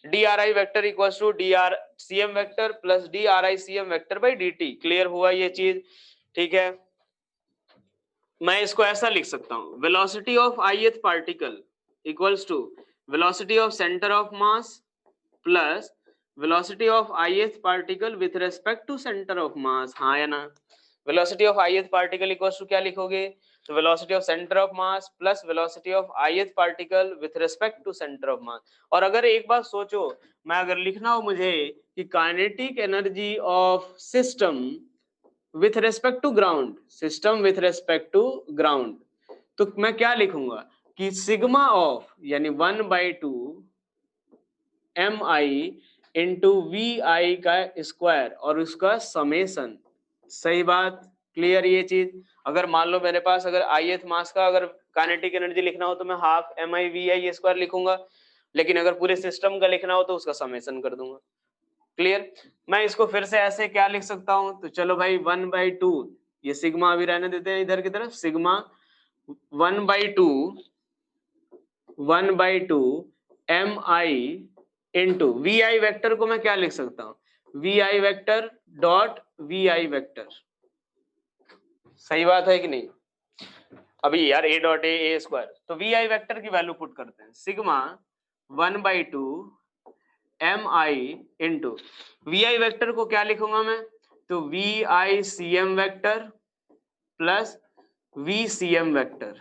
DRI vector equals to DRCM vector plus DRICM vector by DT। Clear हुआ ये चीज, ठीक है। मैं इसको ऐसा लिख सकता हूं, velocity of ith particle equals to velocity of centre of mass plus velocity of ith particle with respect to centre of mass. हाँ या ना? Velocity of ith particle equals to क्या लिखोगे? तो velocity of centre of mass plus velocity of ith particle with respect to centre of mass. और अगर एक बात सोचो, मैं अगर लिखना हो मुझे कि kinetic energy of system with respect to ground, system with respect to ground, तो मैं क्या लिखूंगा कि सिग्मा ऑफ यानी 1/2 mi इंटू वी आई का स्क्वायर और उसका समेसन। सही बात, क्लियर ये चीज। अगर मान लो मेरे पास अगर ith मास का अगर काइनेटिक एनर्जी लिखना हो तो मैं half mi V I square लिखूंगा, लेकिन अगर पूरे सिस्टम का लिखना हो तो उसका समेसन कर दूंगा। क्लियर? मैं इसको फिर से ऐसे क्या लिख सकता हूं, तो चलो भाई 1/2, ये सिग्मा अभी रहने देते हैं इधर की तरफ, sigma 1/2 mi into V I vector को मैं क्या लिख सकता हूं, V I vector dot V I vector. सही बात है कि नहीं? अभी यार a डॉट ए स्क्वायर, तो वी आई वेक्टर की वैल्यू पुट करते हैं, sigma 1/2 mi into V I vector को क्या लिखूंगा मैं, तो V I C M vector plus V C M vector,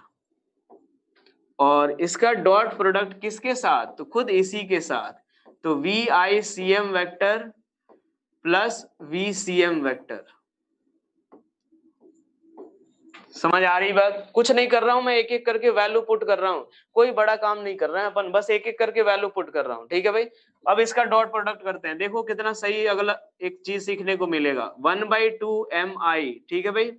और इसका डॉट प्रोडक्ट किसके साथ, तो खुद इसी के साथ, तो V I C M vector plus V C M vector. समझ आ रही बात? कुछ नहीं कर रहा हूं मैं, एक एक करके वैल्यू पुट कर रहा हूं, कोई बड़ा काम नहीं कर रहे हैं अपन, बस एक एक करके वैल्यू पुट कर रहा हूं। ठीक है भाई, अब इसका डॉट प्रोडक्ट करते हैं, देखो कितना सही अगला एक चीज सीखने को मिलेगा, 1/2 mi, ठीक है भाई,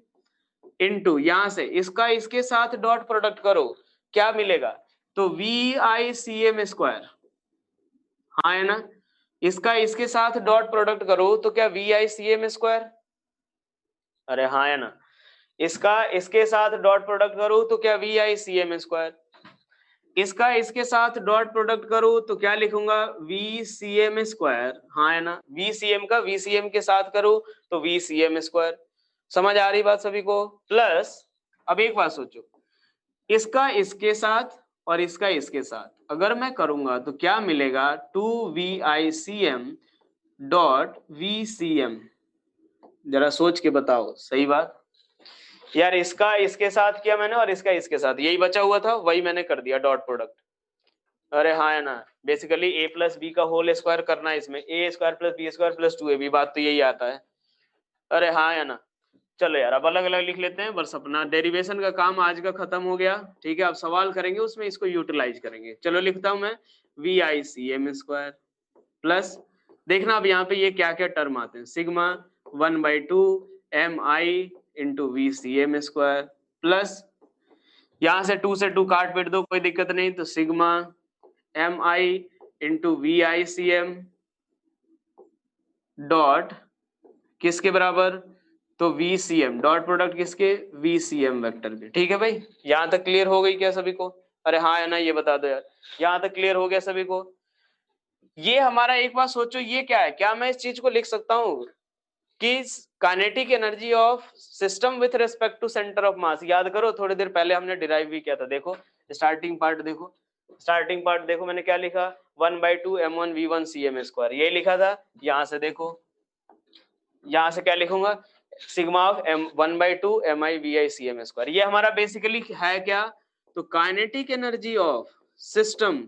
इनटू यहां से इसका इसके साथ डॉट प्रोडक्ट करो, क्या मिलेगा, तो V I C M square. हाँ है ना? इसका इसके साथ डॉट प्रोडक्ट करो तो क्या V I C M square, अरे हाँ है ना? इसका इसके साथ डॉट प्रोडक्ट करूं तो क्या V I C M square, इसका इसके साथ डॉट प्रोडक्ट करूं तो क्या लिखूंगा, वी सी एम स्क्वायर। हाँ है ना? वी सी एम का वी सी एम के साथ करूं तो वी सी एम स्क्वायर। समझ आ रही बात सभी को? प्लस अब एक बात सोचो, इसका इसके साथ और इसका इसके साथ अगर मैं करूंगा तो क्या मिलेगा, 2VICM डॉट VCM। जरा सोच के बताओ, सही बात यार, इसका इसके साथ किया मैंने और इसका इसके साथ, यही बचा हुआ था वही मैंने कर दिया डॉट प्रोडक्ट। अरे हाँ है ना, बेसिकली a प्लस बी का होल स्क्वायर करना है इसमें, a square plus B square plus 2ab, बात तो यही आता है। अरे हाँ है ना? चलो यार अब अलग अलग लिख लेते हैं, बस अपना डेरिवेशन का काम आज का खत्म हो गया। ठीक है, अब सवाल करेंगे उसमें इसको यूटिलाइज करेंगे। चलो लिखता हूं मैं, V I C M square plus, देखना अब यहाँ पे ये क्या क्या टर्म आते हैं, sigma 1/2 mi into V C M square plus, यहाँ से 2 से 2 काट पीट दो कोई दिक्कत नहीं, तो sigma M I into V I C M dot किसके बराबर, तो VCM डॉट प्रोडक्ट किसके, VCM वेक्टर के। ठीक है भाई, यहां तक क्लियर हो गई क्या सभी को? अरे हाँ है ना, ये बता दो यार, यहां तक क्लियर हो गया सभी को? ये हमारा एक बात सोचो, ये क्या है, क्या मैं इस चीज को लिख सकता हूँ कि kinetic energy of system with respect to centre of mass. याद करो थोड़ी देर पहले हमने डिराइव भी किया था, देखो स्टार्टिंग पार्ट देखो, स्टार्टिंग पार्ट देखो मैंने क्या लिखा, 1/2 m1 v1 cm स्क्वायर, ये लिखा था। यहाँ से देखो, यहाँ से क्या लिखूंगा, sigma of m 1/2 mi vi cm square, ये हमारा बेसिकली है क्या, तो kinetic energy of system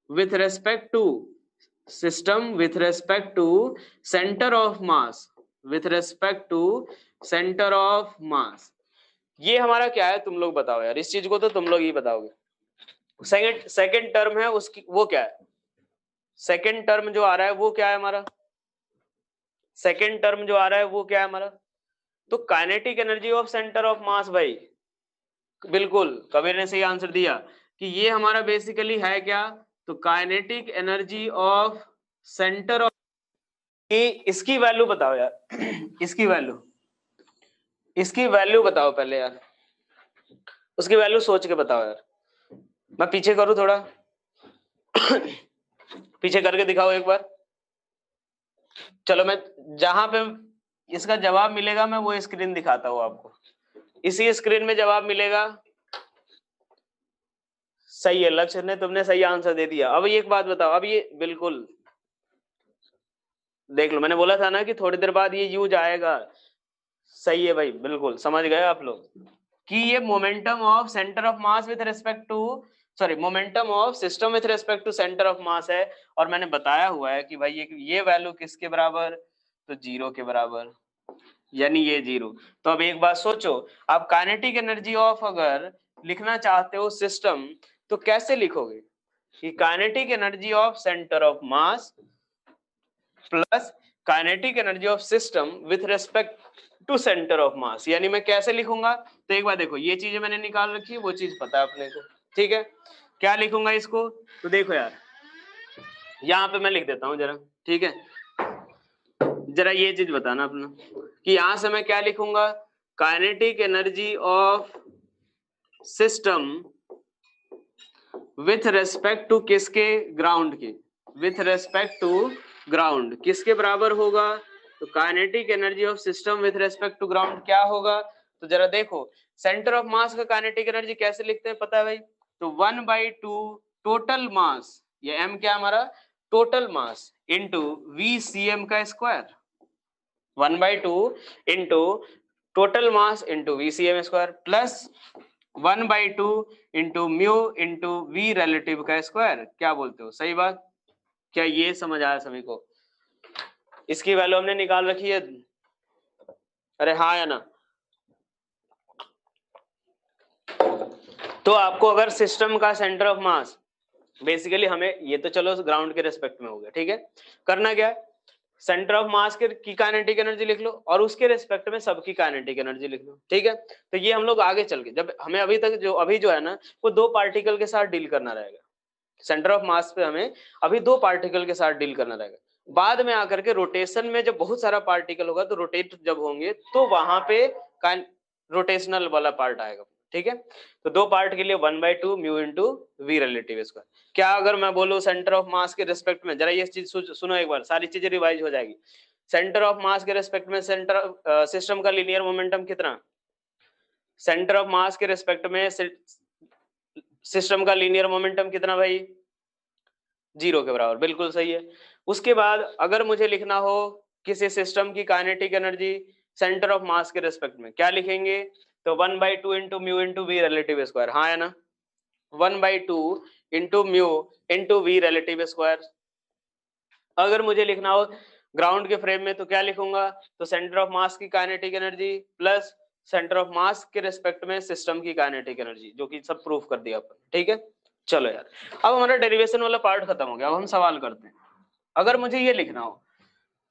with respect to, system with respect to centre of mass, with respect to centre of mass. ये हमारा क्या है, तुम लोग बताओ यार, इस चीज को तो तुम लोग ही बताओगे। सेकंड टर्म है उसकी, वो क्या है, सेकंड टर्म जो आ रहा है वो क्या है हमारा, सेकंड टर्म जो आ रहा है वो क्या है हमारा, तो kinetic energy of centre of मास। भाई बिल्कुल कबीर ने सही आंसर दिया कि ये हमारा बेसिकली है क्या, तो kinetic energy of centre of, कि इसकी वैल्यू बताओ यार इसकी वैल्यू बताओ पहले यार, उसकी वैल्यू सोच के बताओ यार। मैं पीछे करूं थोड़ा पीछे करके दिखाओ एक बार। चलो मैं जहां पे इसका जवाब मिलेगा मैं वो स्क्रीन दिखाता हूं आपको। इसी स्क्रीन में जवाब मिलेगा। सही है लक्ष्य ने, तुमने सही आंसर दे दिया। अब एक बात बताओ, अब ये बिल्कुल देख लो, मैंने बोला था ना कि थोड़ी देर बाद ये यूज आएगा। सही है भाई, बिल्कुल समझ गए आप लोग कि ये momentum of centre of mass with respect to, sorry momentum of system with respect to centre of mass है। और मैंने बताया हुआ है कि भाई ये वैल्यू किसके बराबर, तो 0 के बराबर, यानी ये 0। तो अब एक बात सोचो, आप काइनेटिक एनर्जी ऑफ अगर लिखना चाहते हो सिस्टम, तो कैसे लिखोगे कि kinetic energy of centre of mass plus kinetic energy of system with respect to centre of mass, यानी मैं कैसे लिखूंगा। तो एक बार देखो, ये चीजें मैंने निकाल रखी है, वो चीज पता है अपने को, ठीक है। क्या लिखूंगा इसको, तो देखो यार यहाँ पे मैं लिख देता हूँ जरा, ठीक है। जरा ये चीज बताना अपना कि यहां से मैं क्या लिखूंगा, kinetic energy of system with respect to किसके, ग्राउंड के, विथ रेस्पेक्ट टू ग्राउंड किसके बराबर होगा, तो kinetic energy of system with respect to ground क्या होगा। तो जरा देखो, सेंटर ऑफ मास का काइनेटिक एनर्जी कैसे लिखते हैं पता है भाई, तो 1/2 टोटल मास, ये m क्या हमारा टोटल मास इंटू VCM का square, 1/2 into total mass into VCM square plus 1/2 into mu into V relative का स्क्वायर। क्या बोलते हो, सही बात, क्या ये समझ आया सभी को। इसकी वैल्यू हमने निकाल रखी है, अरे हाँ या ना। तो आपको अगर सिस्टम का सेंटर ऑफ मास, बेसिकली हमें ये तो चलो ग्राउंड के रेस्पेक्ट में हो गया, ठीक है। करना क्या है, सेंटर ऑफ मास की काइनेटिक एनर्जी लिख लो और उसके रेस्पेक्ट में सबकी काइनेटिक एनर्जी लिख लो, ठीक है। तो ये हम लोग आगे चल के, जब हमें अभी जो है ना, वो 2 पार्टिकल के साथ डील करना रहेगा। सेंटर ऑफ मास पे हमें अभी 2 पार्टिकल के साथ डील करना रहेगा। बाद में आकर के रोटेशन में जब बहुत सारा पार्टिकल होगा, तो रोटेट जब होंगे, तो वहां पे रोटेशनल वाला पार्ट आएगा, ठीक है। तो 2 पार्ट के लिए 1/2 mu into V relative square. क्या अगर मैं बोलूं सेंटर ऑफ मास के रिस्पेक्ट में, जरा ये चीज सुनो एक बार, सारी चीजें रिवाइज हो जाएगी। सेंटर ऑफ मास के रिस्पेक्ट में सेंटर सिस्टम का लीनियर मोमेंटम कितना, सेंटर ऑफ मास के रिस्पेक्ट में सिस्टम का लीनियर मोमेंटम कितना भाई, 0 के बराबर, बिल्कुल सही है। उसके बाद अगर मुझे लिखना हो किसी सिस्टम की kinetic energy centre of mass के रिस्पेक्ट में, क्या लिखेंगे, तो 1/2 into mu into V relative square, हाँ है ना, 1/2 into mu into V relative square. अगर मुझे लिखना हो ग्राउंड के फ्रेम में, तो क्या लिखूंगा, तो सेंटर ऑफ मास की kinetic energy plus centre of mass के रिस्पेक्ट में सिस्टम की काइनेटिक एनर्जी, जो कि सब प्रूफ कर दिया अपन, ठीक है। चलो यार, अब हमारा डेरिवेशन वाला पार्ट खत्म हो गया। अब हम सवाल करते हैं, अगर मुझे ये लिखना हो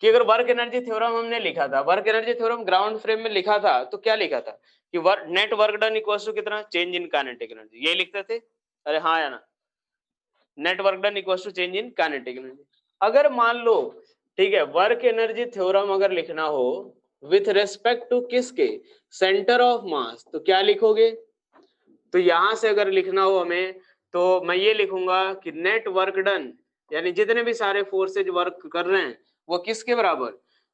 कि अगर वर्क एनर्जी थ्योरम हमने लिखा था, work energy theorem ground frame में लिखा था, तो क्या लिखा था कि net work done equals to कितना, चेंज इन काइनेटिक एनर्जी, ये लिखते थे, अरे हाँ या ना, net work done equals to change in kinetic energy. अगर मान लो, ठीक है, वर्क एनर्जी थ्योरम अगर लिखना हो विथ रेस्पेक्ट टू किसके, सेंटर ऑफ मास, तो क्या लिखोगे, तो यहां से अगर लिखना हो हमें, तो मैं ये लिखूंगा कि नेट वर्क डन, यानी जितने भी सारे फोर्सेज वर्क कर रहे हैं वो किसके बराबर,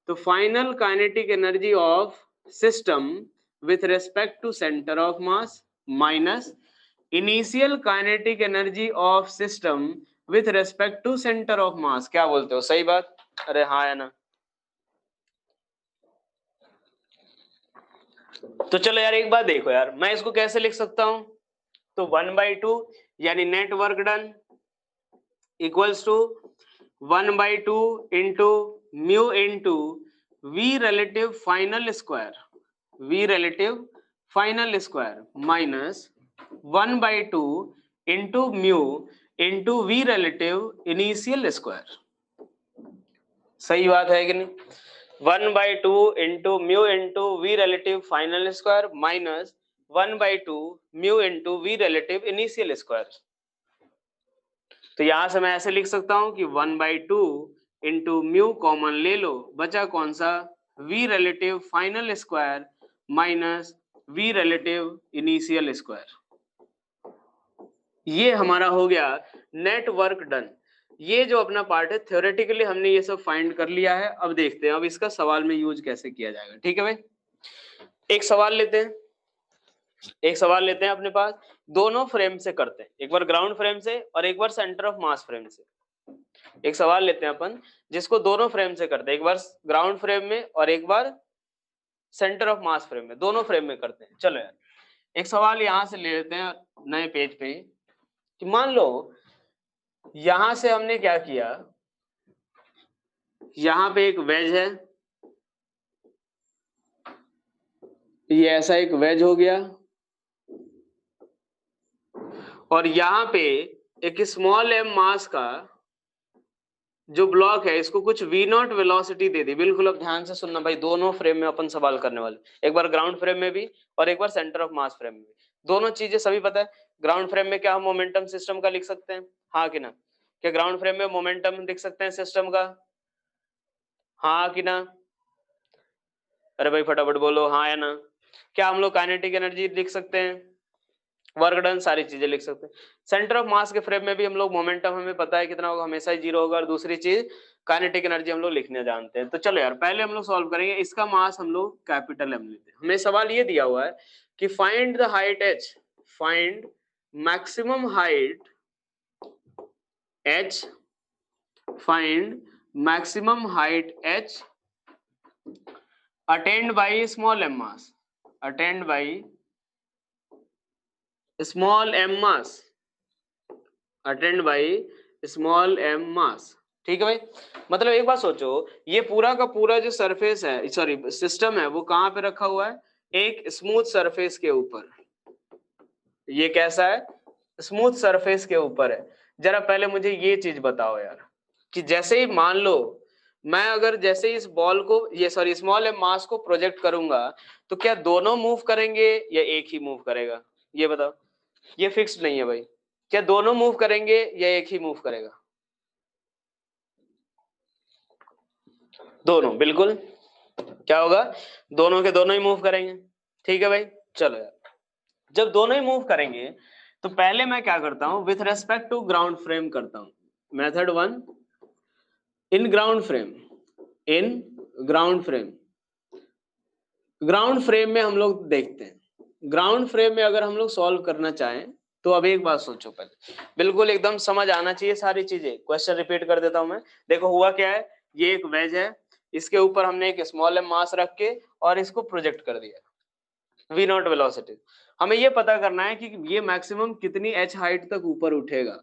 तो final kinetic energy of system with respect to centre of mass minus initial kinetic energy of system with respect to centre of mass. क्या बोलते हो, सही बात, अरे हाँ है ना। तो चलो यार एक बात देखो यार, मैं इसको कैसे लिख सकता हूं, तो 1/2 यानी net work done equals to 1/2 into mu into V relative final square, V relative final square minus 1/2 into mu into V relative initial square. सही बात है कि नहीं, 1/2 into mu into V relative final square minus 1/2 mu into V relative initial square. तो यहां से मैं ऐसे लिख सकता हूं कि 1/2 इंटू म्यू कॉमन ले लो, बचा कौन सा, V relative final square minus V relative initial square. ये हमारा हो गया नेट वर्क डन। ये जो अपना पार्ट है, थ्योरेटिकली हमने ये सब फाइंड कर लिया है। अब देखते हैं अब इसका सवाल में यूज कैसे किया जाएगा, ठीक है भाई। एक सवाल लेते हैं, एक सवाल लेते हैं अपने पास, दोनों फ्रेम से करते हैं, एक बार ग्राउंड फ्रेम से और एक बार सेंटर ऑफ मास फ्रेम से। एक सवाल लेते हैं अपन जिसको दोनों फ्रेम से करते हैं, एक बार ग्राउंड फ्रेम में और एक बार सेंटर ऑफ मास फ्रेम में, दोनों फ्रेम में करते हैं। चलो यार एक सवाल यहां से ले लेते हैं नए पेज पे कि मान लो यहां से हमने क्या किया, यहां पे एक वेज है, ये ऐसा एक वेज हो गया और यहां पे एक स्मॉल एम मास का जो ब्लॉक है इसको कुछ v नॉट वेलोसिटी दे दी। बिल्कुल अब ध्यान से सुनना भाई, दोनों फ्रेम में अपन सवाल करने वाले, एक बार ग्राउंड फ्रेम में भी और एक बार सेंटर ऑफ मास फ्रेम में भी। दोनों चीजें सभी पता है। ग्राउंड फ्रेम में क्या हम मोमेंटम सिस्टम का लिख सकते हैं, हाँ कि ना? क्या ग्राउंड फ्रेम में मोमेंटम लिख सकते हैं सिस्टम का, हाँ कि ना? अरे भाई फटाफट बोलो हाँ या ना। क्या हम लोग काइनेटिक एनर्जी लिख सकते हैं, वर्क डन, सारी चीजें लिख सकते हैं। सेंटर ऑफ मास के फ्रेम में भी हम लोग मोमेंटम हमें पता है कितना होगा, हमेशा ही 0 होगा, और दूसरी चीज काइनेटिक एनर्जी हम लोग लिखने जानते हैं। तो चलो यार पहले हम लोग सॉल्व करेंगे, इसका मास हम लोग कैपिटल एम लेते हैं। हमें सवाल ये दिया हुआ है कि find the height h, find maximum height h, find maximum height h attained by small m mass, attained by small m mass, attained by small m mass. ठीक है भाई, मतलब एक बात सोचो, ये पूरा का पूरा जो सरफेस है, सॉरी सिस्टम है, वो कहां पे रखा हुआ है, एक स्मूथ सरफेस के ऊपर। ये कैसा है, स्मूथ सरफेस के ऊपर है। जरा पहले मुझे ये चीज बताओ यार कि जैसे ही मान लो मैं अगर जैसे इस बॉल को, ये सॉरी स्मॉल एम मास को प्रोजेक्ट करूंगा, तो क्या दोनों मूव करेंगे या एक ही मूव करेगा, ये बताओ। ये फिक्स नहीं है भाई, क्या दोनों मूव करेंगे या एक ही मूव करेगा? दोनों, बिल्कुल। क्या होगा, दोनों के दोनों ही मूव करेंगे। ठीक है भाई, चलो यार जब दोनों ही मूव करेंगे तो पहले मैं क्या करता हूं, with respect to ground frame करता हूं। Method 1, in ground frame, in ground frame, ground frame में हम लोग देखते हैं, ग्राउंड फ्रेम में अगर हम लोग सॉल्व करना चाहें तो अब एक बात सोचो पहले, बिल्कुल एकदम समझ आना चाहिए सारी चीजें। क्वेश्चन रिपीट कर देता हूं मैं। देखो हुआ क्या है, ये एक वेज है, इसके ऊपर हमने एक स्मॉल एम मास रख के और इसको प्रोजेक्ट कर दिया वी नॉट वेलोसिटी। हमें ये पता करना है कि ये मैक्सिमम कितनी एच हाइट तक ऊपर उठेगा,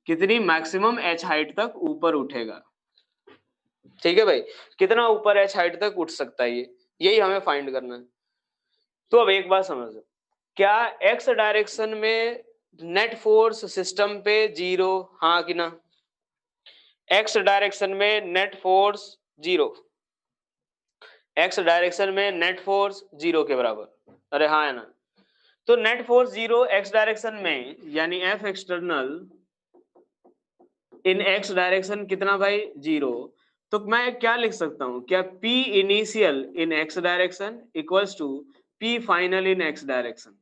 कितनी मैक्सिमम एच हाइट तक ऊपर उठेगा। ठीक है भाई, कितना ऊपर एच हाइट तक उठ सकता है ये, यही हमें फाइंड करना है। तो अब एक बात समझो, क्या एक्स डायरेक्शन में नेट फोर्स सिस्टम पे 0, हाँ कि ना? एक्स डायरेक्शन में नेट फोर्स 0, एक्स डायरेक्शन में नेट फोर्स 0 के बराबर, अरे हाँ है ना? तो नेट फोर्स 0 एक्स डायरेक्शन में, यानी एफ एक्सटर्नल इन एक्स डायरेक्शन कितना भाई, 0। तो मैं क्या लिख सकता हूं, क्या P initial in X direction equals to P final in X direction.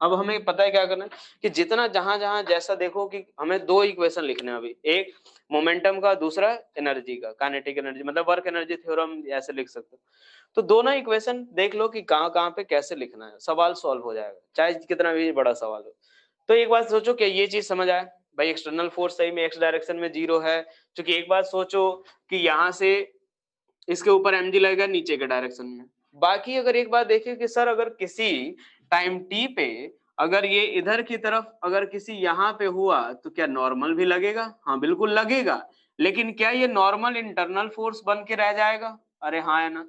अब हमें पता है क्या करना है कि जितना जहां जहां जैसा देखो कि हमें दो इक्वेशन लिखने हैं अभी, एक मोमेंटम का, दूसरा एनर्जी का, काइनेटिक एनर्जी मतलब वर्क एनर्जी थ्योरम ऐसे लिख सकते हो। तो दोनों इक्वेशन देख लो कि कहां कहां पे कैसे लिखना है, सवाल सॉल्व हो जाएगा चाहे कितना भी बड़ा सवाल हो। तो एक बात सोचो कि ये चीज समझ आए भाई, एक्सटर्नल फोर्स सही में एक्स डायरेक्शन में 0 है, क्योंकि एक बात सोचो कि यहां से इसके ऊपर mg लगेगा नीचे के डायरेक्शन में। बाकी अगर एक बात देखिए कि सर अगर किसी टाइम t पे अगर ये इधर की तरफ अगर किसी यहाँ पे हुआ तो क्या नॉर्मल भी लगेगा? हाँ बिल्कुल लगेगा, लेकिन क्या ये नॉर्मल इंटरनल फोर्स बन के रह जाएगा? अरे हाँ है ना?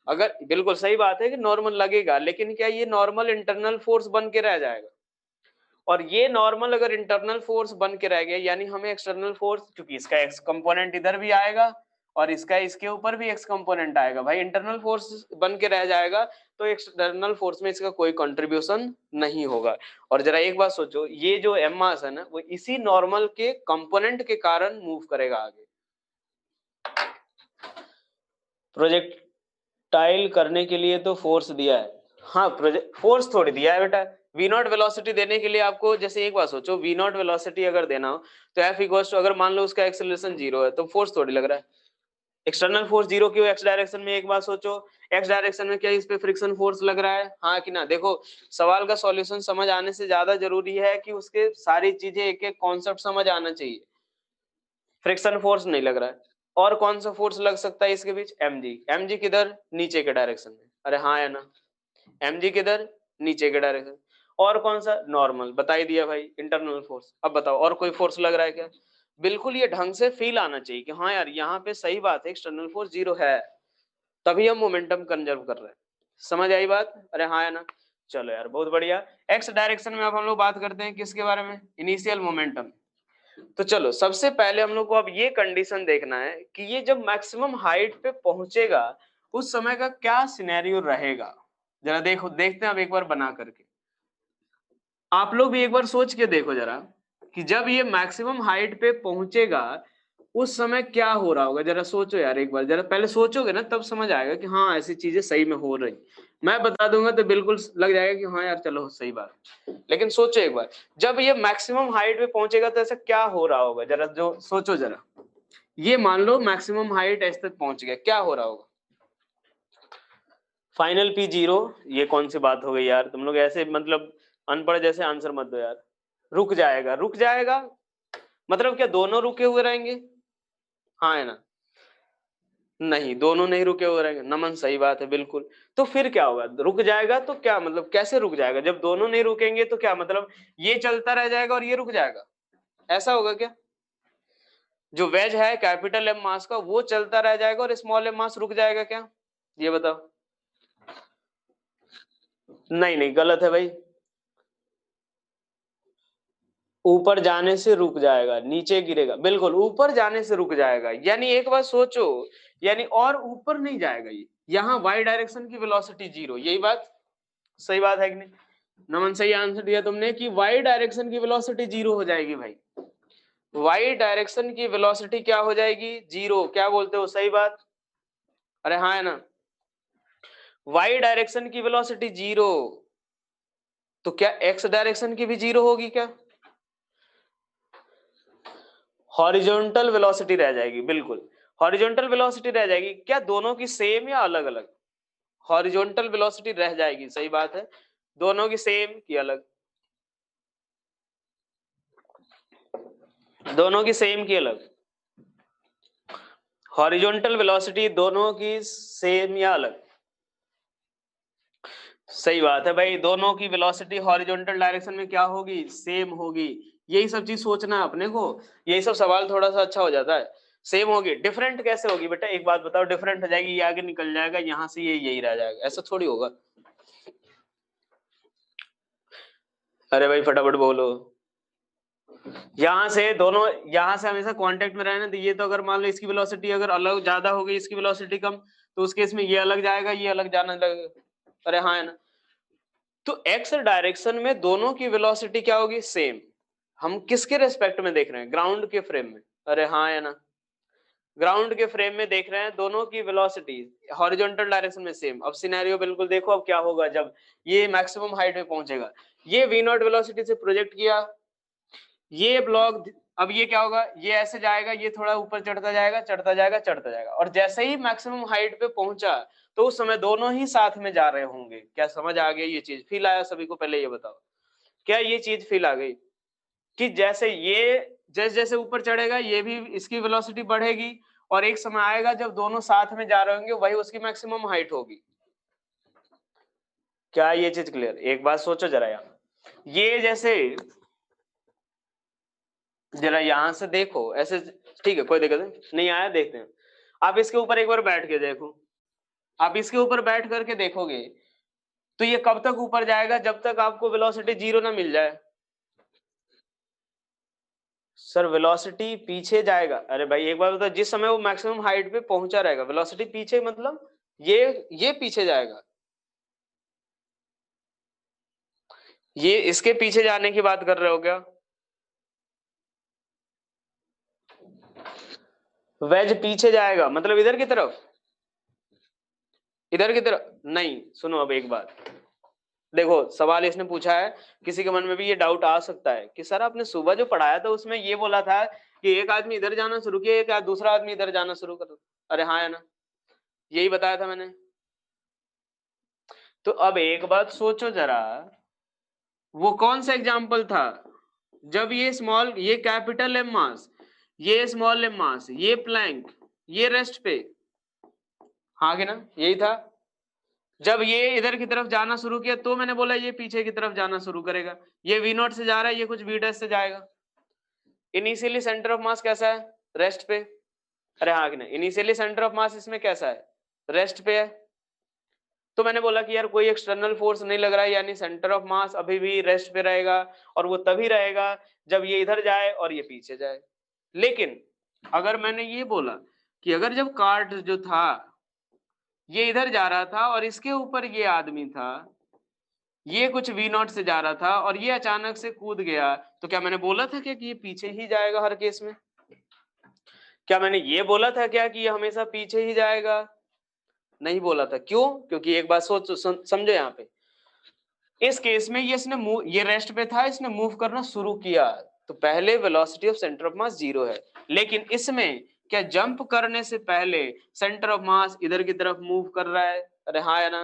अगर बिल्कुल सही बात है कि नॉर्मल लगेगा, लेकिन क्या ये नॉर्मल इंटरनल फोर्स बन के रह जाएगा? और ये नॉर्मल अगर इंटरनल फोर्स बन के रह गया, यानी हमें एक्सटर्नल फोर्स, क्योंकि इसका एक्स कंपोनेंट इधर भी आएगा और इसका इसके ऊपर भी एक्स कंपोनेंट आएगा, भाई इंटरनल फोर्स बन के रह जाएगा, तो एक्सटर्नल फोर्स में इसका कोई कंट्रीब्यूशन नहीं होगा। और जरा एक बात सोचो, ये जो एम मास है ना, वो इसी नॉर्मल के कंपोनेंट के कारण मूव करेगा आगे। प्रोजेक्टाइल करने के लिए तो फोर्स दिया है, हाँ फोर्स थोड़ी दिया है बेटा। वी नॉट वेलोसिटी देने के लिए आपको, जैसे एक बात सोचो, वी नॉट वेलोसिटी अगर देना हो तो एफ इक्वल्स टू, अगर मान लो उसका एक्सेलरेशन 0 है तो फोर्स थोड़ी लग रहा है, एक्सटर्नल फोर्स जीरो क्यों एक्स डायरेक्शन में? एक बात सोचो, एक्स डायरेक्शन में क्या इस पे फ्रिक्शन फोर्स लग रहा है, हाँ कि ना? देखो, सवाल का सॉल्यूशन समझ आने से ज्यादा जरूरी है कि उसके सारी चीजें एक एक कॉन्सेप्ट समझ आना चाहिए। फ्रिक्शन फोर्स नहीं लग रहा है, और कौन सा फोर्स लग सकता है इसके बीच? mg। mg किधर? नीचे के डायरेक्शन में, अरे हाँ या ना? mg किधर? नीचे के डायरेक्शन। और कौन सा? नॉर्मल, बता ही दिया भाई, इंटरनल फोर्स। अब बताओ और कोई फोर्स लग रहा है क्या? बिल्कुल, ये ढंग से फील आना चाहिए कि हाँ यार यहाँ पे सही बात है, एक्सटर्नल फोर्स जीरो है, तभी हम मोमेंटम कंजर्व कर रहे हैं। समझ आई बात? अरे हाँ या ना? चलो यार, बहुत बढ़िया। एक्स डायरेक्शन में अब हम लोग बात करते हैं किसके बारे में? Initial momentum. तो चलो, सबसे पहले हम लोग को अब ये कंडीशन देखना है कि ये जब मैक्सिमम हाइट पे पहुंचेगा उस समय का क्या सिनेरियो रहेगा। जरा देखो, देखते हैं अब एक बार बना करके। आप लोग भी एक बार सोच के देखो जरा कि जब ये मैक्सिमम हाइट पे पहुंचेगा उस समय क्या हो रहा होगा। जरा सोचो यार, एक बार जरा पहले सोचोगे ना तब समझ आएगा कि हाँ ऐसी चीजें सही में हो रही। मैं बता दूंगा तो बिल्कुल लग जाएगा कि हाँ यार चलो सही बात, लेकिन सोचो एक बार, जब ये मैक्सिमम हाइट पे पहुंचेगा तो ऐसा क्या हो रहा होगा। जरा जो सोचो जरा, ये मान लो मैक्सिमम हाइट ऐसे तक पहुंच गया, क्या हो रहा होगा? Final P zero. ये कौन सी बात हो गई यार, तुम लोग ऐसे मतलब अनपढ़ जैसे आंसर मत दो यार। रुक जाएगा, रुक जाएगा मतलब क्या दोनों रुके हुए रहेंगे? हाँ है ना? नहीं, दोनों नहीं रुके हुए रहेंगे। नमन, सही बात है बिल्कुल। तो फिर क्या होगा? रुक जाएगा तो क्या मतलब, कैसे रुक जाएगा? जब दोनों नहीं रुकेंगे तो क्या मतलब, ये चलता रह जाएगा और ये रुक जाएगा, ऐसा होगा क्या? जो वेज है कैपिटल एम मास का वो चलता रह जाएगा और स्मॉल एम मास रुक जाएगा क्या? ये बताओ। नहीं नहीं, गलत है भाई। ऊपर जाने से रुक जाएगा, नीचे गिरेगा, बिल्कुल ऊपर जाने से रुक जाएगा। यानी एक बात सोचो, यानी और ऊपर नहीं जाएगा ये। यहाँ वाई डायरेक्शन की वेलोसिटी जीरो, यही बात सही बात है कि नहीं? नमन, सही आंसर दिया तुमने कि वाई डायरेक्शन की वेलोसिटी जीरो हो जाएगी भाई। वाई डायरेक्शन की वेलोसिटी क्या हो जाएगी? जीरो। क्या बोलते हो, सही बात? अरे हाँ है ना? वाई डायरेक्शन की वेलोसिटी जीरो, तो क्या एक्स डायरेक्शन की भी जीरो होगी क्या? हॉरिजॉन्टल वेलोसिटी रह जाएगी, बिल्कुल हॉरिजॉन्टल वेलोसिटी रह जाएगी। क्या दोनों की सेम या अलग अलग? हॉरिजॉन्टल वेलोसिटी रह जाएगी, सही बात है। दोनों की सेम की अलग? दोनों की सेम की अलग? हॉरिजॉन्टल वेलोसिटी दोनों की सेम या अलग? सही बात है भाई, दोनों की वेलोसिटी हॉरिजॉन्टल डायरेक्शन में क्या होगी? सेम होगी। यही सब चीज सोचना है अपने को, यही सब सवाल थोड़ा सा अच्छा हो जाता है। सेम होगी, डिफरेंट कैसे होगी बेटा? एक बात बताओ, डिफरेंट हो जाएगी, ये आगे निकल जाएगा, यहाँ से ये यही रह जाएगा, ऐसा थोड़ी होगा। अरे भाई फटाफट बोलो। यहाँ से दोनों, यहाँ से हमेशा कांटेक्ट में रहना। तो ये तो अगर मान लो इसकी वेलोसिटी अगर अलग ज्यादा हो गई, इसकी वेलोसिटी कम, तो उस केस में ये अलग जाएगा, ये अलग जाने लगेगा। अरे हाँ है ना? तो एक्स डायरेक्शन में दोनों की वेलोसिटी क्या होगी? सेम। हम किसके रेस्पेक्ट में देख रहे हैं? ग्राउंड के फ्रेम में। अरे हाँ है ना? ग्राउंड के फ्रेम में देख रहे हैं, दोनों की वेलोसिटी हॉरिजॉन्टल डायरेक्शन में सेम। अब सिनेरियो बिल्कुल देखो अब क्या होगा जब ये मैक्सिमम हाइट पे पहुंचेगा। ये वी नॉट वेलोसिटी से प्रोजेक्ट किया, ये ब्लॉक, अब ये क्या होगा? ये ऐसे जाएगा, ये थोड़ा ऊपर चढ़ता जाएगा, चढ़ता जाएगा, चढ़ता जाएगा, और जैसे ही मैक्सिमम हाइट पे पहुंचा तो उस समय दोनों ही साथ में जा रहे होंगे। क्या समझ आ गया? ये चीज फील आया सभी को? पहले ये बताओ, क्या ये चीज फील आ गई कि जैसे ये जैसे जैसे ऊपर चढ़ेगा ये भी इसकी वेलोसिटी बढ़ेगी, और एक समय आएगा जब दोनों साथ में जा रहे होंगे, वही उसकी मैक्सिमम हाइट होगी। क्या ये चीज क्लियर? एक बात सोचो जरा, यहाँ ये जैसे जरा यहां से देखो ऐसे, ठीक है कोई दिक्कत नहीं आया, देखते हैं। आप इसके ऊपर एक बार बैठ के देखो, आप इसके ऊपर बैठ करके देखोगे तो ये कब तक ऊपर जाएगा? जब तक आपको वेलोसिटी जीरो ना मिल जाए। सर वेलोसिटी पीछे जाएगा। अरे भाई एक बार बताओ, जिस समय वो मैक्सिमम हाइट पे पहुंचा रहेगा वेलोसिटी पीछे, मतलब ये पीछे जाएगा। ये इसके पीछे जाने की बात कर रहे हो क्या? वेज पीछे जाएगा मतलब इधर की तरफ? इधर की तरफ नहीं। सुनो अब एक बात, देखो सवाल इसने पूछा है, किसी के मन में भी ये डाउट आ सकता है कि सर आपने सुबह जो पढ़ाया था उसमें ये बोला था कि एक आदमी इधर जाना शुरू किया, एक दूसरा आदमी इधर जाना शुरू कर। अरे हाँ या ना, यही बताया था मैंने। तो अब एक बात सोचो जरा, वो कौन सा एग्जाम्पल था जब ये स्मॉल, ये कैपिटल एम मास, ये स्मॉल एम मास, ये प्लैंक, ये रेस्ट पे, हाँ कि ना, यही था। जब ये इधर की तरफ जाना शुरू किया तो मैंने बोला ये पीछे की तरफ जाना शुरू करेगा। ये वी नॉट से जा रहा है, ये कुछ वी डैश से जाएगा। इनिशियली सेंटर ऑफ मास कैसा है, रेस्ट पे। अरे हाँ कि नहीं, इनिशियली सेंटर ऑफ मास इसमें कैसा है, रेस्ट पे है। तो मैंने बोला कि यार कोई एक्सटर्नल फोर्स नहीं लग रहा है, यानी सेंटर ऑफ मास अभी भी रेस्ट पे रहेगा, और वो तभी रहेगा जब ये इधर जाए और ये पीछे जाए। लेकिन अगर मैंने ये बोला कि अगर जब कार्ट जो था ये इधर जा रहा था और इसके ऊपर ये आदमी था, ये कुछ वी नॉट से जा रहा था और ये अचानक से कूद गया, तो क्या मैंने बोला था क्या कि ये पीछे ही जाएगा हर केस में? क्या मैंने ये बोला था क्या कि ये हमेशा पीछे ही जाएगा? नहीं बोला था। क्यों? क्योंकि एक बात सोच समझो यहाँ पे, इस केस में ये इसने मूव, ये रेस्ट पे था, इसने मूव करना शुरू किया, तो पहले वेलोसिटी ऑफ सेंटर ऑफ मास 0 है। लेकिन इसमें क्या जंप करने से पहले सेंटर ऑफ मास इधर की तरफ मूव कर रहा है? अरे हाँ या ना?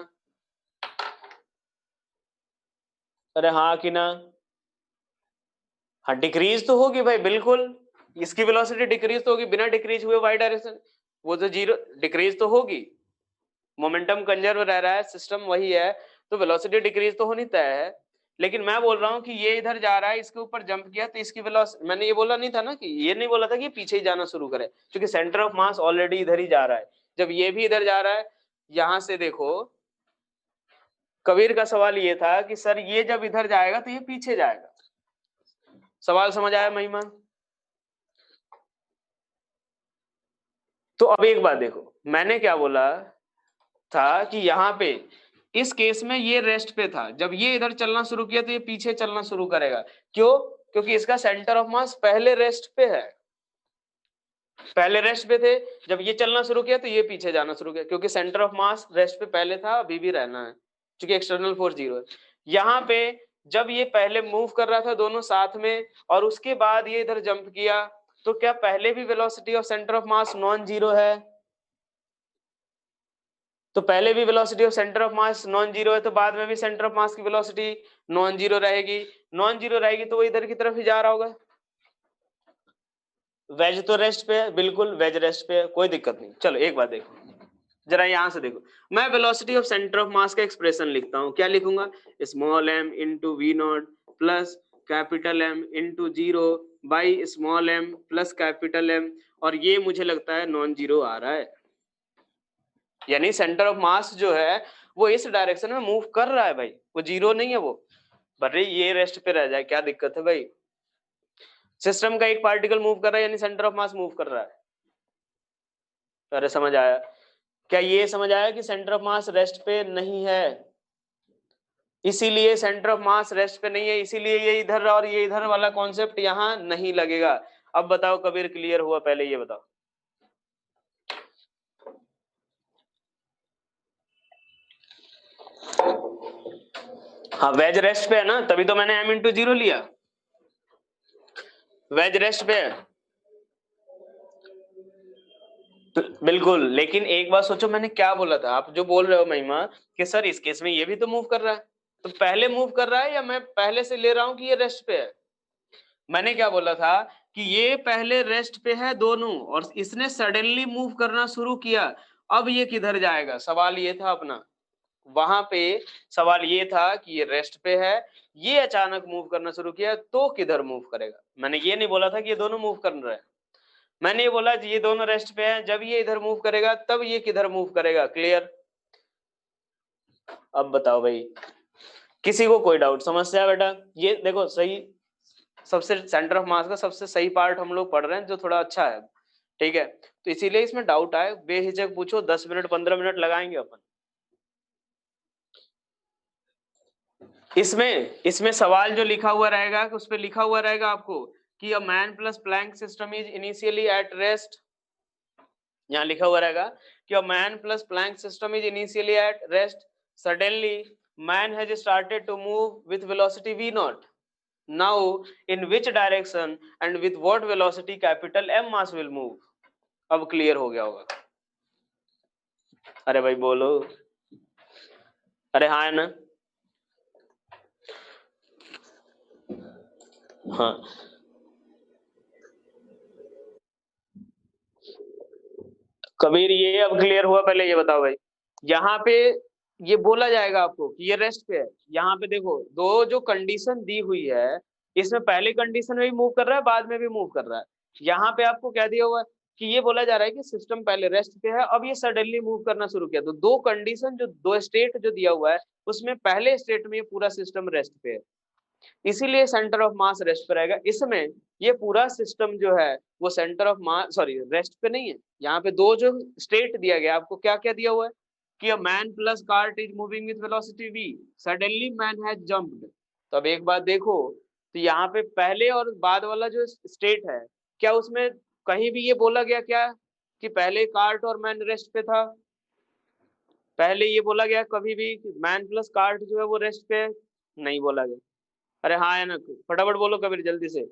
अरे हाँ कि ना? हाँ, डिक्रीज तो होगी भाई, बिल्कुल। इसकी वेलोसिटी डिक्रीज तो होगी, बिना डिक्रीज हुए वाई डायरेक्शन, वो जो जीरो डिक्रीज तो होगी। मोमेंटम कंजर्व रह रहा है, सिस्टम वही है, तो वेलोसिटी डिक्रीज तो होनी तय है। लेकिन मैं बोल रहा हूं कि ये इधर जा रहा है, इसके ऊपर जंप किया, तो इसकी वेलोसिटी, मैंने ये बोला नहीं था ना, कि ये नहीं बोला था कि पीछे ही जाना शुरू करे, क्योंकि सेंटर ऑफ मास ऑलरेडी इधर ही जा रहा है। जब ये भी इधर जा रहा है, यहां से देखो, कबीर का सवाल ये था कि सर ये जब इधर जाएगा तो ये पीछे जाएगा। सवाल समझ आया महिमा? तो अब एक बात देखो, मैंने क्या बोला था कि यहाँ पे इस केस में ये रेस्ट पे था, जब ये इधर चलना शुरू किया तो ये पीछे चलना शुरू करेगा। क्यों? क्योंकि इसका सेंटर ऑफ मास पहले रेस्ट पे है, पहले रेस्ट पे थे, जब ये चलना शुरू किया तो ये पीछे जाना शुरू किया, क्योंकि सेंटर ऑफ मास रेस्ट पे पहले था, अभी भी रहना है, क्योंकि एक्सटर्नल फोर्स 0 है। यहाँ पे जब ये पहले मूव कर रहा था दोनों साथ में, और उसके बाद ये इधर जंप किया, तो क्या पहले भी velocity of centre of mass non zero है? तो पहले भी velocity of centre of mass non zero है, तो बाद में भी सेंटर ऑफ मास की वेलोसिटी नॉन जीरो रहेगी। नॉन जीरो रहेगी तो वो इधर की तरफ ही जा रहा होगा। वेज तो रेस्ट पे है, बिल्कुल वेज रेस्ट पे है, कोई दिक्कत नहीं। चलो एक बात देखो, जरा यहां से देखो, मैं velocity of centre of mass का एक्सप्रेशन लिखता हूं, क्या लिखूंगा? Small m into V naught plus capital M into 0 by small m plus capital M, और ये मुझे लगता है नॉन जीरो आ रहा है, यानी सेंटर ऑफ मास जो है वो इस डायरेक्शन में मूव कर रहा है भाई, वो जीरो नहीं है। वो भले ये रेस्ट पे रह जाए, क्या दिक्कत है भाई? सिस्टम का एक पार्टिकल मूव कर रहा है, यानी सेंटर ऑफ मास मूव कर रहा है। अरे समझ आया? क्या ये समझ आया कि सेंटर ऑफ मास रेस्ट पे नहीं है, इसीलिए सेंटर ऑफ मास रेस्ट पे नहीं है, इसीलिए ये इधर और ये इधर वाला कॉन्सेप्ट यहाँ नहीं लगेगा। अब बताओ कबीर, क्लियर हुआ? पहले ये बताओ। हाँ, वेज रेस्ट पे है ना, तभी तो मैंने m इंटू 0 लिया, वेज रेस्ट पे है। बिल्कुल, लेकिन एक बात सोचो, मैंने क्या बोला था? आप जो बोल रहे हो महिमा कि सर इस केस में ये भी तो मूव कर रहा है, तो पहले मूव कर रहा है या मैं पहले से ले रहा हूं कि ये रेस्ट पे है? मैंने क्या बोला था कि ये पहले रेस्ट पे है दोनों, और इसने सडनली मूव करना शुरू किया, अब ये किधर जाएगा? सवाल ये था अपना, वहां पे सवाल ये था कि ये रेस्ट पे है, ये अचानक मूव करना शुरू किया, तो किधर मूव करेगा? मैंने ये नहीं बोला था कि ये दोनों मूव कर रहे हैं, मैंने ये बोला कि ये दोनों रेस्ट पे हैं, जब ये इधर मूव करेगा तब ये किधर मूव करेगा। क्लियर? अब बताओ भाई, किसी को कोई डाउट? समस्या बेटा? ये देखो सही, सबसे सेंटर ऑफ मास का सबसे सही पार्ट हम लोग पढ़ रहे हैं, जो थोड़ा अच्छा है, ठीक है? तो इसीलिए इसमें डाउट आए बेहिचक पूछो, 10 मिनट 15 मिनट लगाएंगे अपन। इसमें सवाल जो लिखा हुआ रहेगा, उस पर लिखा हुआ रहेगा आपको कि a man plus plank system is initially at rest, यहाँ लिखा हुआ रहेगा कि a man plus plank system is initially at rest, suddenly man has started to move with velocity v naught, now in which direction and with what velocity capital M mass will move? अब clear हो गया होगा। अरे भाई बोलो, अरे हाँ है ना। हाँ कबीर, ये अब क्लियर हुआ, पहले ये बताओ भाई, यहाँ पे ये बोला जाएगा आपको कि ये रेस्ट पे है। यहाँ पे देखो दो जो कंडीशन दी हुई है, इसमें पहली कंडीशन में भी मूव कर रहा है, बाद में भी मूव कर रहा है। यहाँ पे आपको क्या दिया हुआ है कि ये बोला जा रहा है कि सिस्टम पहले रेस्ट पे है, अब ये सडनली मूव करना शुरू किया। तो दो कंडीशन, जो दो स्टेट जो दिया हुआ है, उसमें पहले स्टेट में ये पूरा सिस्टम रेस्ट पे है, इसीलिए सेंटर ऑफ मास रेस्ट पे रहेगा। इसमें ये पूरा सिस्टम जो है वो centre of mass, sorry, rest पे नहीं है। यहाँ पे दो जो स्टेट दिया गया, आपको क्या क्या दिया हुआ है कि a man plus cart is moving with velocity v, suddenly man has jumped. तो अब एक बात देखो, तो यहाँ पे पहले और बाद वाला जो स्टेट है, क्या उसमें कहीं भी ये बोला गया क्या कि पहले कार्ट और मैन रेस्ट पे था? पहले ये बोला गया कभी भी कि मैन प्लस कार्ट जो है वो रेस्ट पे है? नहीं बोला गया। अरे हाँ है ना, फटाफट बोलो कबीर जल्दी से।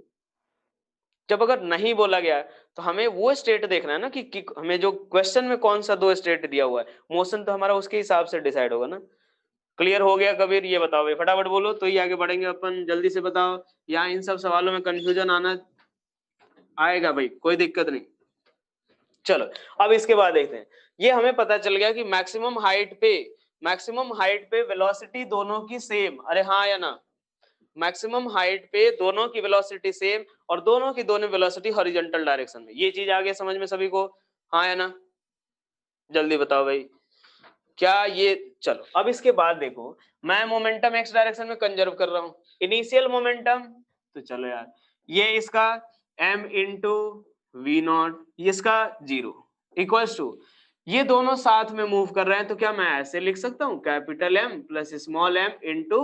जब अगर नहीं बोला गया तो हमें वो स्टेट देखना है ना कि हमें जो क्वेश्चन में कौन सा दो स्टेट दिया हुआ है, मोशन तो हमारा उसके हिसाब से डिसाइड होगा ना। क्लियर हो गया कबीर? ये बताओ भाई, फटाफट बोलो तो ही आगे बढ़ेंगे अपन, जल्दी से बताओ। यहाँ इन सब सवालों में कंफ्यूजन आना आएगा भाई, कोई दिक्कत नहीं। चलो अब इसके बाद देखते हैं। ये हमें पता चल गया कि मैक्सिमम हाइट पे वेलोसिटी दोनों की सेम, अरे हाँ या ना, मैक्सिमम हाइट पे दोनों की वेलोसिटी सेम, और दोनों की दोनों वेलोसिटी हॉरिजॉन्टल डायरेक्शन में। ये चीज आगे समझ में सभी को? हाँ या ना, जल्दी बताओ भाई क्या ये। चलो अब इसके बाद देखो, मैं मोमेंटम एक्स डायरेक्शन में कंजर्व कर रहा हूं, इनिशियल मोमेंटम। तो चलो यार, ये इसका m इंटू वी नॉट, इसका 0 इक्वल्स टू, ये दोनों साथ में मूव कर रहे हैं, तो क्या मैं ऐसे लिख सकता हूं capital M plus small m into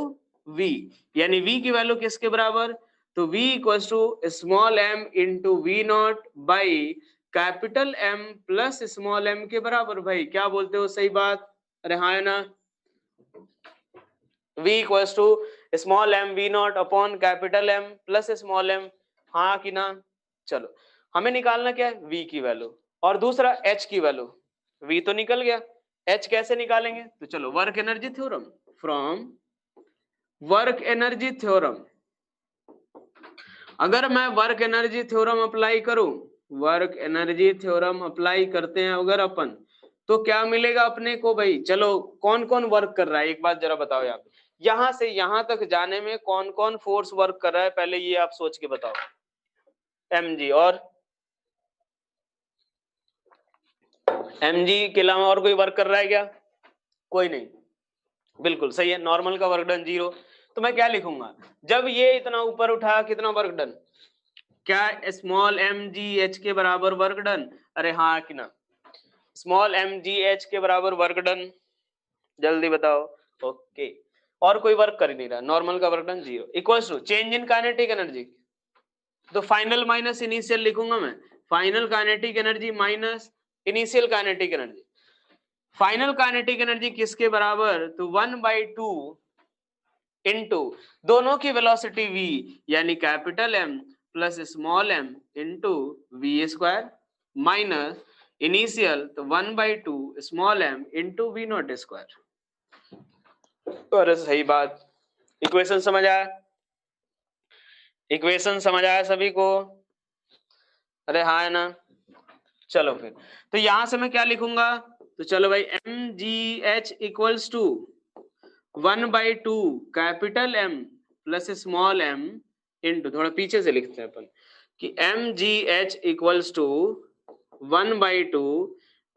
V, यानी v की वैल्यू किसके बराबर? तो v equals to small m into V naught by capital M plus small m के बराबर। भाई क्या बोलते हो, सही बात? अरे हाँ है ना, v equals to small m V naught upon capital M plus small m, हाँ कि ना? चलो हमें निकालना क्या है, v की वैल्यू, और दूसरा h की वैल्यू। v तो निकल गया, h कैसे निकालेंगे? तो चलो work energy theorem, from work energy theorem, अगर मैं वर्क एनर्जी थ्योरम अप्लाई करूं, वर्क एनर्जी थ्योरम अप्लाई करते हैं अगर अपन, तो क्या मिलेगा अपने को भाई? चलो कौन कौन वर्क कर रहा है एक बात जरा बताओ यार, यहां से यहां तक जाने में कौन कौन फोर्स वर्क कर रहा है, पहले ये आप सोच के बताओ। mg, और mg के अलावा और कोई वर्क कर रहा है क्या? कोई नहीं, बिल्कुल सही है, नॉर्मल का वर्क डन 0। तो मैं क्या लिखूंगा, जब ये इतना ऊपर उठा कितना वर्क डन, क्या स्मॉल एम जी एच के बराबर वर्क डन? अरे हाँ कि ना, स्मॉल एम जी एच के बराबर वर्क डन, जल्दी बताओ। ओके, और कोई वर्क कर ही नहीं रहा, नॉर्मल का work done 0 equals to change in kinetic energy. तो फाइनल माइनस इनिशियल लिखूंगा मैं, final kinetic energy minus initial kinetic energy. Final kinetic energy किसके बराबर? तो 1/2 इंटू दोनों की वेलोसिटी v, यानी capital M plus small m into V square, minus initial तो 1/2 small m into V naught square. अरे सही बात, इक्वेशन समझ आया? इक्वेशन समझ आया सभी को? अरे हाँ है ना। चलो फिर, तो यहां से मैं क्या लिखूंगा, तो चलो भाई M G H equals to 1/2 capital M plus small m into, थोड़ा पीछे से लिखते हैं अपन, कि M G H equals to 1/2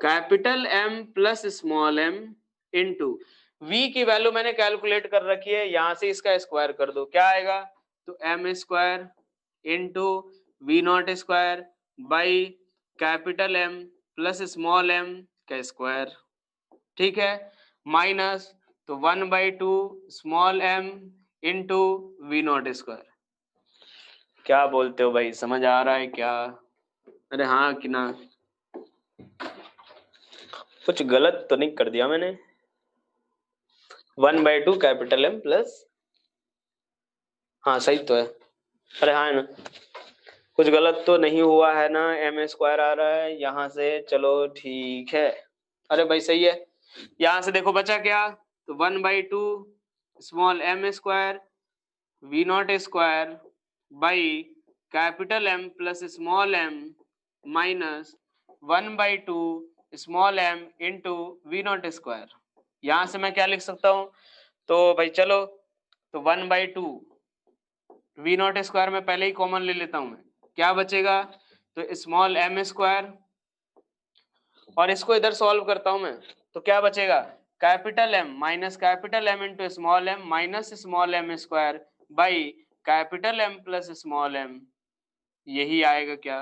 capital M plus small m into v की वैल्यू मैंने कैलकुलेट कर रखी है, यहां से इसका स्क्वायर कर दो, क्या आएगा? तो m square into V naught square by capital M plus small m का स्क्वायर, ठीक है, माइनस तो 1/2 small m into V naught square. क्या बोलते हो भाई, समझ आ रहा है क्या? अरे हाँ कि ना, कुछ गलत तो नहीं कर दिया मैंने? 1/2 कैपिटल M प्लस, हाँ सही तो है, अरे हाँ है ना, कुछ गलत तो नहीं हुआ है ना? m स्क्वायर आ रहा है यहाँ से, चलो ठीक है, अरे भाई सही है। यहां से देखो बचा क्या, तो 1/2 small m square V naught square by capital M plus small m minus 1/2 small m into V naught square. यहां से मैं क्या लिख सकता हूं, तो भाई चलो, तो 1/2 वी नॉट स्क्वायर में पहले ही कॉमन ले लेता हूं मैं, क्या बचेगा, तो स्मॉल m स्क्वायर, और इसको इधर सॉल्व करता हूं मैं, तो क्या बचेगा, capital M minus capital M into small m minus small m square by capital M plus small m, यही आएगा क्या।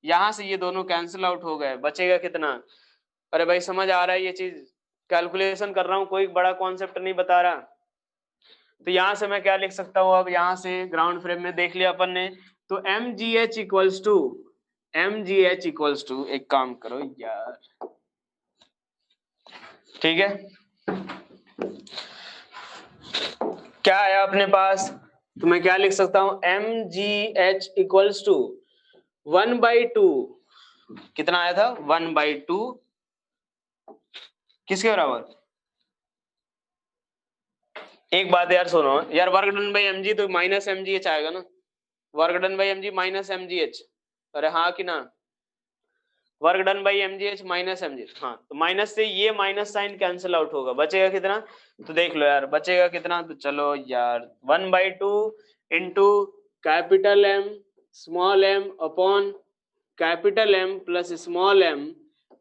यहां से ये दोनों कैंसिल आउट हो गए, बचेगा कितना, अरे भाई समझ आ रहा है ये चीज, कैलकुलेशन कर रहा हूं, कोई बड़ा कॉन्सेप्ट नहीं बता रहा। तो यहां से मैं क्या लिख सकता हूं, अब यहां से ग्राउंड फ्रेम में देख लिया अपन ने, तो mgh इक्वल्स टू एक काम करो यार, ठीक है, क्या आया अपने पास, तो मैं क्या लिख सकता हूं, mgh इक्वल्स टू 1/2, कितना आया था 1/2, किसके बराबर, एक बात यार सुनो यार, वर्क डन बाई mg तो माइनस mgh आएगा ना, work done by mg minus mgh, अरे हाँ कि ना, work done by mgh minus mgh, हाँ, तो माइनस से ये माइनस साइन कैंसिल आउट होगा, बचेगा कितना, तो देख लो यार बचेगा कितना, तो चलो यार 1/2 into capital M small m upon capital M plus small m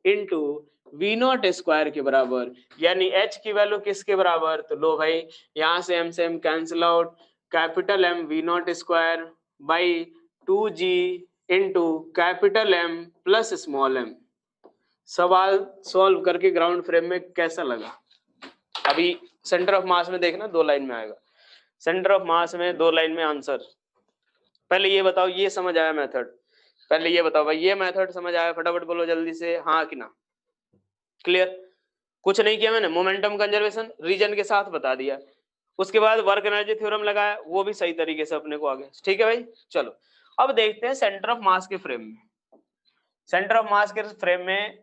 into V naught square के बराबर, यानी h की वैल्यू किसके बराबर, तो लो भाई यहां से m cancel out, capital M V naught square by 2g into capital M plus small m। सवाल सॉल्व करके ग्राउंड फ्रेम में कैसा लगा, अभी सेंटर ऑफ मास में देखना 2 लाइन में आएगा, सेंटर ऑफ मास में 2 लाइन में आंसर। पहले ये बताओ ये समझ आया मेथड, पहले ये बताओ भाई ये मेथड समझ आया, फटाफट बोलो जल्दी से हाँ कि ना, क्लियर, कुछ नहीं किया मैंने, मोमेंटम कंजर्वेशन रीजन के साथ बता दिया, उसके बाद वर्क एनर्जी थ्योरम लगाया, वो भी सही तरीके से अपने को आ गया, ठीक है भाई। चलो अब देखते हैं सेंटर ऑफ मास के फ्रेम में, सेंटर ऑफ मास के फ्रेम में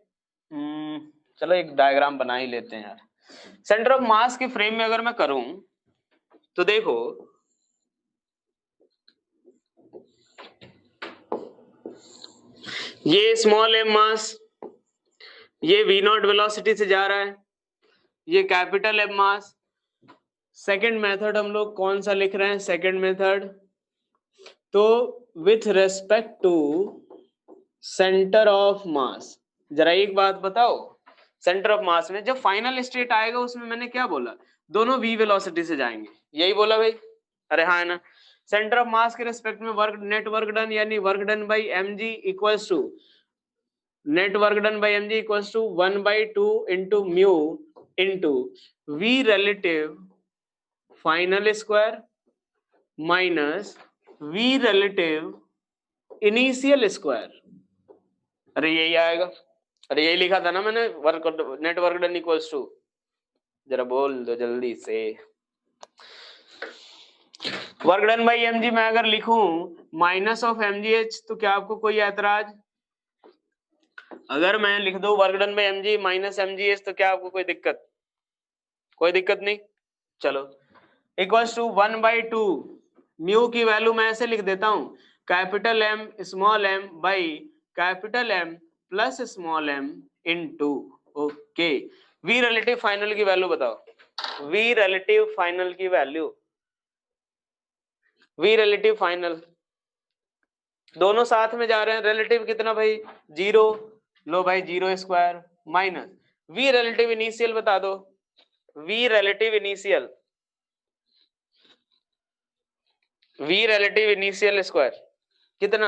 चलो एक डायग्राम बना ही लेते हैं यार। सेंटर ऑफ मास के फ्रेम में अगर मैं करूं तो देखो ये स्मॉल m मास, ये v नॉट वेलोसिटी से जा रहा है, ये capital M mass. Second method हम लोग कौन सा लिख रहे हैं, सेकंड मेथड, तो with respect to centre of mass, जरा एक बात बताओ, सेंटर ऑफ मास में जब फाइनल स्टेट आएगा उसमें मैंने क्या बोला, दोनों v वेलोसिटी से जाएंगे, यही बोला भाई, अरे हाँ है ना। सेंटर ऑफ मास के रेस्पेक्ट में वर्क नेट वर्क डन यानी work done by mg equals to net work done by mg equals to 1/2 into mu into v relative final square minus v relative initial square, अरे यही आएगा, अरे यही लिखा था ना मैंने, work net work done equals to, जरा बोल दो जल्दी से, वर्क डन बाई mg मैं अगर लिखूं माइनस ऑफ mgh तो क्या आपको कोई ऐतराज, अगर मैं लिख दूं work done by mg minus mgh तो क्या आपको कोई दिक्कत, कोई दिक्कत नहीं। चलो इक्वल्स टू 1/2 म्यू की वैल्यू मैं ऐसे लिख देता हूं, capital M small m by capital M plus small m into, okay, v relative final की वैल्यू बताओ, v रिलेटिव फाइनल की वैल्यू, v रिलेटिव फाइनल, दोनों साथ में जा रहे हैं, रिलेटिव कितना भाई 0, लो भाई 0 square minus v relative initial बता दो, v relative initial, v relative initial square कितना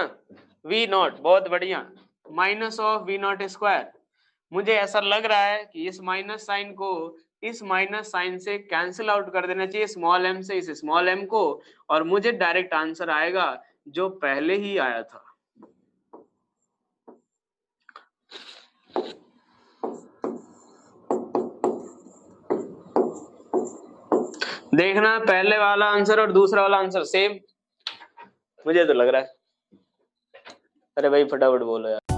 v नॉट, बहुत बढ़िया, minus of v not square. मुझे ऐसा लग रहा है कि इस माइनस साइन को इस माइनस साइन से कैंसिल आउट कर देना चाहिए, स्मॉल m से इस स्मॉल m को, और मुझे डायरेक्ट आंसर आएगा जो पहले ही आया था। देखना पहले वाला आंसर और दूसरा वाला आंसर सेम, मुझे तो लग रहा है, अरे भाई फटाफट बोलो यार।